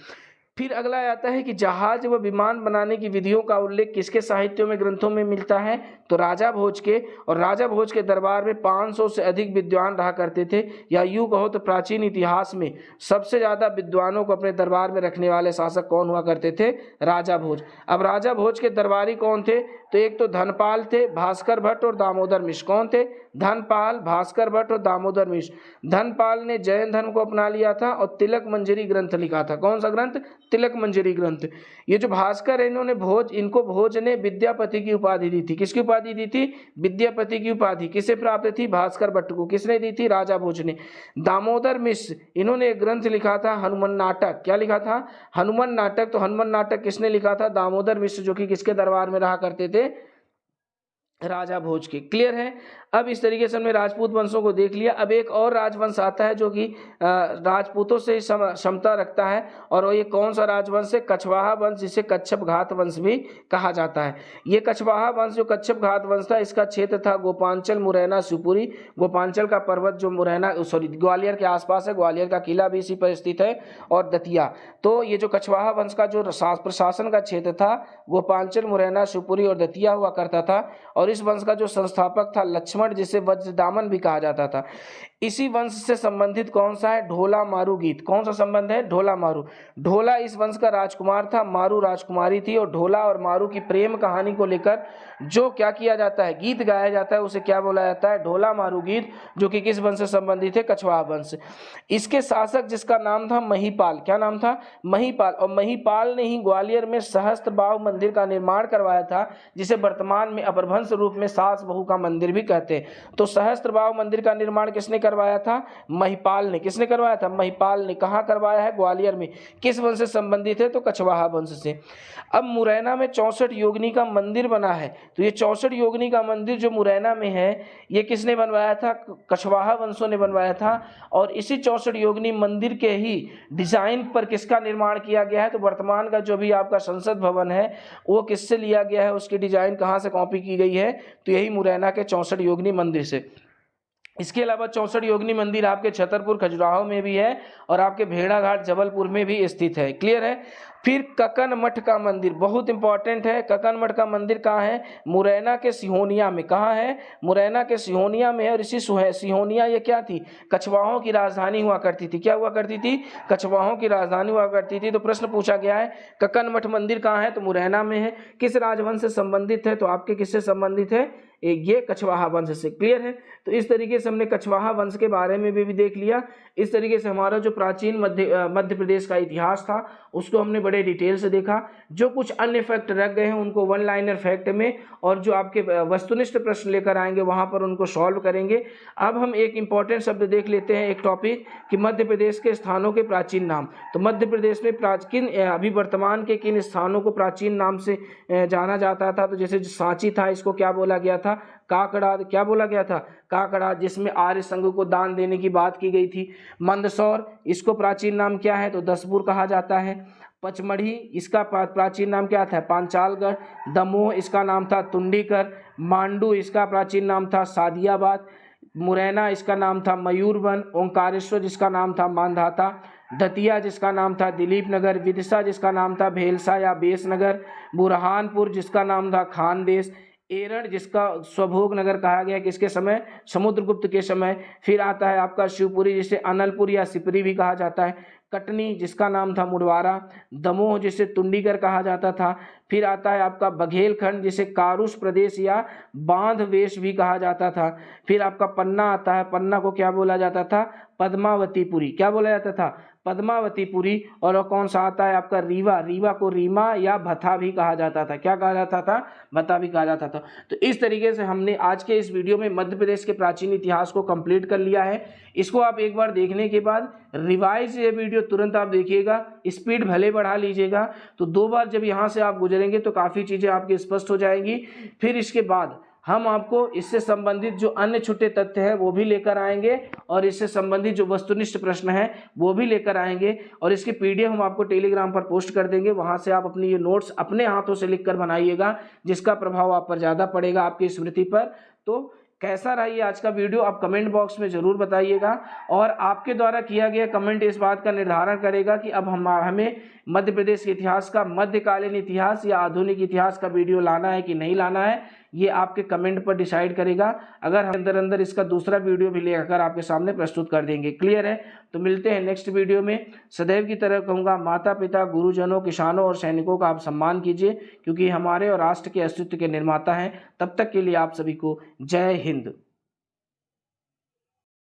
Speaker 1: फिर अगला आता है कि जहाज व विमान बनाने की विधियों का उल्लेख किसके साहित्यों में, ग्रंथों में मिलता है? तो राजा भोज के। और राजा भोज के दरबार में 500 से अधिक विद्वान रहा करते थे, या यूँ कहो तो प्राचीन इतिहास में सबसे ज़्यादा विद्वानों को अपने दरबार में रखने वाले शासक कौन हुआ करते थे? राजा भोज। अब राजा भोज के दरबारी कौन थे? तो एक तो धनपाल थे, भास्कर भट्ट और दामोदर मिश्र। कौन थे? धनपाल, भास्कर भट्ट और दामोदर मिश्र। धनपाल ने जैन धर्म को अपना लिया था और तिलक मंजरी ग्रंथ लिखा था। कौन सा ग्रंथ?
Speaker 2: तिलक मंजरी ग्रंथ। ये जो भास्कर है इनको भोज ने विद्यापति की उपाधि दी थी। किसकी उपाधि दी थी? विद्यापति की उपाधि किसे प्राप्त थी? भास्कर भट्ट को। किसने दी थी? राजा भोज ने। दामोदर मिश्र इन्होंने एक ग्रंथ लिखा था हनुमान नाटक। क्या लिखा था? हनुमान नाटक। तो हनुमान नाटक किसने लिखा था? दामोदर मिश्र, जो कि किसके दरबार में रहा करते थे? राजा भोज के। क्लियर है। अब इस तरीके से हमने राजपूत वंशों को देख लिया। अब एक और राजवंश आता है जो कि राजपूतों से क्षमता रखता है, और वो ये कौन सा राजवंश है? कछवाहा वंश, जिसे कच्छप घात वंश भी कहा जाता है। ये कछवाहा वंश जो कच्छप घात वंश था, इसका क्षेत्र था गोपांचल, मुरैना, शिवपुरी। गोपांचल का पर्वत जो ग्वालियर के आसपास है, ग्वालियर का किला भी इसी पर स्थित है, और दतिया। तो ये जो कछवाहा वंश का जो प्रशासन का क्षेत्र था, गोपांचल, मुरैना, शिवपुरी और दतिया हुआ करता था। और इस वंश का जो संस्थापक था लक्ष्मण, जिसे वज्रदामन भी कहा जाता था। इसी वंश से संबंधित कौन सा है? ढोला मारू गीत। कौन सा संबंध है? ढोला मारू। ढोला इस वंश का राजकुमार था, मारू राजकुमारी थी, और ढोला और मारू की प्रेम कहानी को लेकर जो क्या किया जाता है? गीत गाया जाता है, उसे क्या बोला जाता है? ढोला मारू गीत, जो कि किस वंश से संबंधित है? कछवाहा वंश। इसके शासक जिसका नाम था महिपाल। क्या नाम था? महिपाल। और महिपाल ने ही ग्वालियर में सहस्त्रबाहु मंदिर का निर्माण करवाया था, जिसे वर्तमान में अपभ्रंश रूप में सास बहू का मंदिर भी कहते हैं। तो सहस्त्रबाहु मंदिर का निर्माण किसने करवाया था? महिपाल ने। किसने करवाया था? महिपाल ने। कहाँ करवाया है? ग्वालियर में। किस वंश से संबंधित है? तो कछवाहा वंश से। अब मुरैना में 64 योगिनी का मंदिर बना है। तो ये 64 योगिनी का मंदिर जो मुरैना में है, ये किसने बनवाया था? कछवाहा वंशों ने बनवाया था। और इसी 64 योगिनी मंदिर के ही डिजाइन पर किसका निर्माण किया गया है? तो वर्तमान का जो भी आपका संसद भवन है, वो किससे लिया गया है? उसकी डिजाइन कहाँ से कॉपी की गई है? तो यही मुरैना के 64 योगिनी मंदिर से। इसके अलावा 64 योगिनी मंदिर आपके छतरपुर खजुराहो में भी है, और आपके भेड़ाघाट जबलपुर में भी स्थित है। क्लियर है। फिर ककन मठ का मंदिर बहुत इंपॉर्टेंट है। ककन मठ का मंदिर कहाँ है? मुरैना के सिहोनिया में। कहाँ है? मुरैना के सिहोनिया में है। और इसी सिहोनिया ये क्या थी? कछवाहों की राजधानी हुआ करती थी। क्या हुआ करती थी? कछवाहों की राजधानी हुआ करती थी। तो प्रश्न पूछा गया है ककन मठ मंदिर कहाँ है? तो मुरैना में है। किस राजवंश से संबंधित है? तो आपके किससे संबंधित है? ये कछवाहा वंश से। क्लियर है। तो इस तरीके से हमने कछवाहा वंश के बारे में भी देख लिया। इस तरीके से हमारा जो प्राचीन मध्य प्रदेश का इतिहास था, उसको हमने बड़े डिटेल से देखा। जो कुछ अन्य फैक्ट रह गए हैं उनको वन लाइनर फैक्ट में, और जो आपके वस्तुनिष्ठ प्रश्न लेकर आएंगे वहां पर उनको सॉल्व करेंगे। अब हम एक इंपॉर्टेंट शब्द देख लेते हैं, एक टॉपिक, कि मध्य प्रदेश के स्थानों के प्राचीन नाम। तो मध्य प्रदेश में प्राचीन अभी वर्तमान के किन स्थानों को प्राचीन नाम से जाना जाता था? तो जैसे सांची था, इसको क्या बोला गया था? काकड़ा। क्या बोला गया था? काकड़ा, जिसमें आर्य संघ को दान देने की बात की गई थी। मंदसौर, इसको प्राचीन नाम क्या है? तो दसपुर कहा जाता है। पचमढ़ी, इसका प्राचीन नाम क्या था? पांचालगढ़। दमोह, इसका नाम था तुंडीकर। मांडू, इसका प्राचीन नाम था सादियाबाद। मुरैना, इसका नाम था मयूरवन। ओंकारेश्वर, जिसका नाम था मांधाता। दतिया, जिसका नाम था दिलीप नगर। विदिशा, जिसका नाम था भेलसा या बेसनगर। बुरहानपुर, जिसका नाम था खानदेश। एरण, जिसका स्वभोग नगर कहा गया किसके समय? समुद्रगुप्त के समय। फिर आता है आपका शिवपुरी, जिसे अनलपुर या सिपरी भी कहा जाता है। कटनी, जिसका नाम था मुडवारा। दमोह, जिसे तुंडीगर कहा जाता था। फिर आता है आपका बघेलखंड, जिसे कारुष प्रदेश या बांध वेश भी कहा जाता था। फिर आपका पन्ना आता है। पन्ना को क्या बोला जाता था? पद्मावतीपुरी। क्या बोला जाता था? पद्मावतीपुरी। और कौन सा आता है आपका? रीवा। रीवा को रीमा या भथा भी कहा जाता था। क्या कहा जाता था? भथा भी कहा जाता था। तो इस तरीके से हमने आज के इस वीडियो में मध्य प्रदेश के प्राचीन इतिहास को कंप्लीट कर लिया है। इसको आप एक बार देखने के बाद रिवाइज ये वीडियो तुरंत आप देखिएगा, स्पीड भले बढ़ा लीजिएगा। तो 2 बार जब यहाँ से आप गुजरेंगे तो काफ़ी चीज़ें आपकी स्पष्ट हो जाएंगी। फिर इसके बाद हम आपको इससे संबंधित जो अन्य छोटे तथ्य हैं वो भी लेकर आएंगे, और इससे संबंधित जो वस्तुनिष्ठ प्रश्न हैं वो भी लेकर आएंगे। और इसके पीडीएफ हम आपको टेलीग्राम पर पोस्ट कर देंगे। वहां से आप अपनी ये नोट्स अपने हाथों से लिखकर बनाइएगा, जिसका प्रभाव आप पर ज़्यादा पड़ेगा, आपकी स्मृति पर। तो कैसा रहा ये आज का वीडियो, आप कमेंट बॉक्स में ज़रूर बताइएगा। और आपके द्वारा किया गया कमेंट इस बात का निर्धारण करेगा कि अब हमें मध्य प्रदेश के इतिहास का मध्यकालीन इतिहास या आधुनिक इतिहास का वीडियो लाना है कि नहीं लाना है, ये आपके कमेंट पर डिसाइड करेगा। अगर हम अंदर इसका दूसरा वीडियो भी लेकर आपके सामने प्रस्तुत कर देंगे। क्लियर है। तो मिलते हैं नेक्स्ट वीडियो में। सदैव की तरह कहूँगा, माता पिता, गुरुजनों, किसानों और सैनिकों का आप सम्मान कीजिए, क्योंकि हमारे और राष्ट्र के अस्तित्व के निर्माता हैं। तब तक के लिए आप सभी को जय हिंद।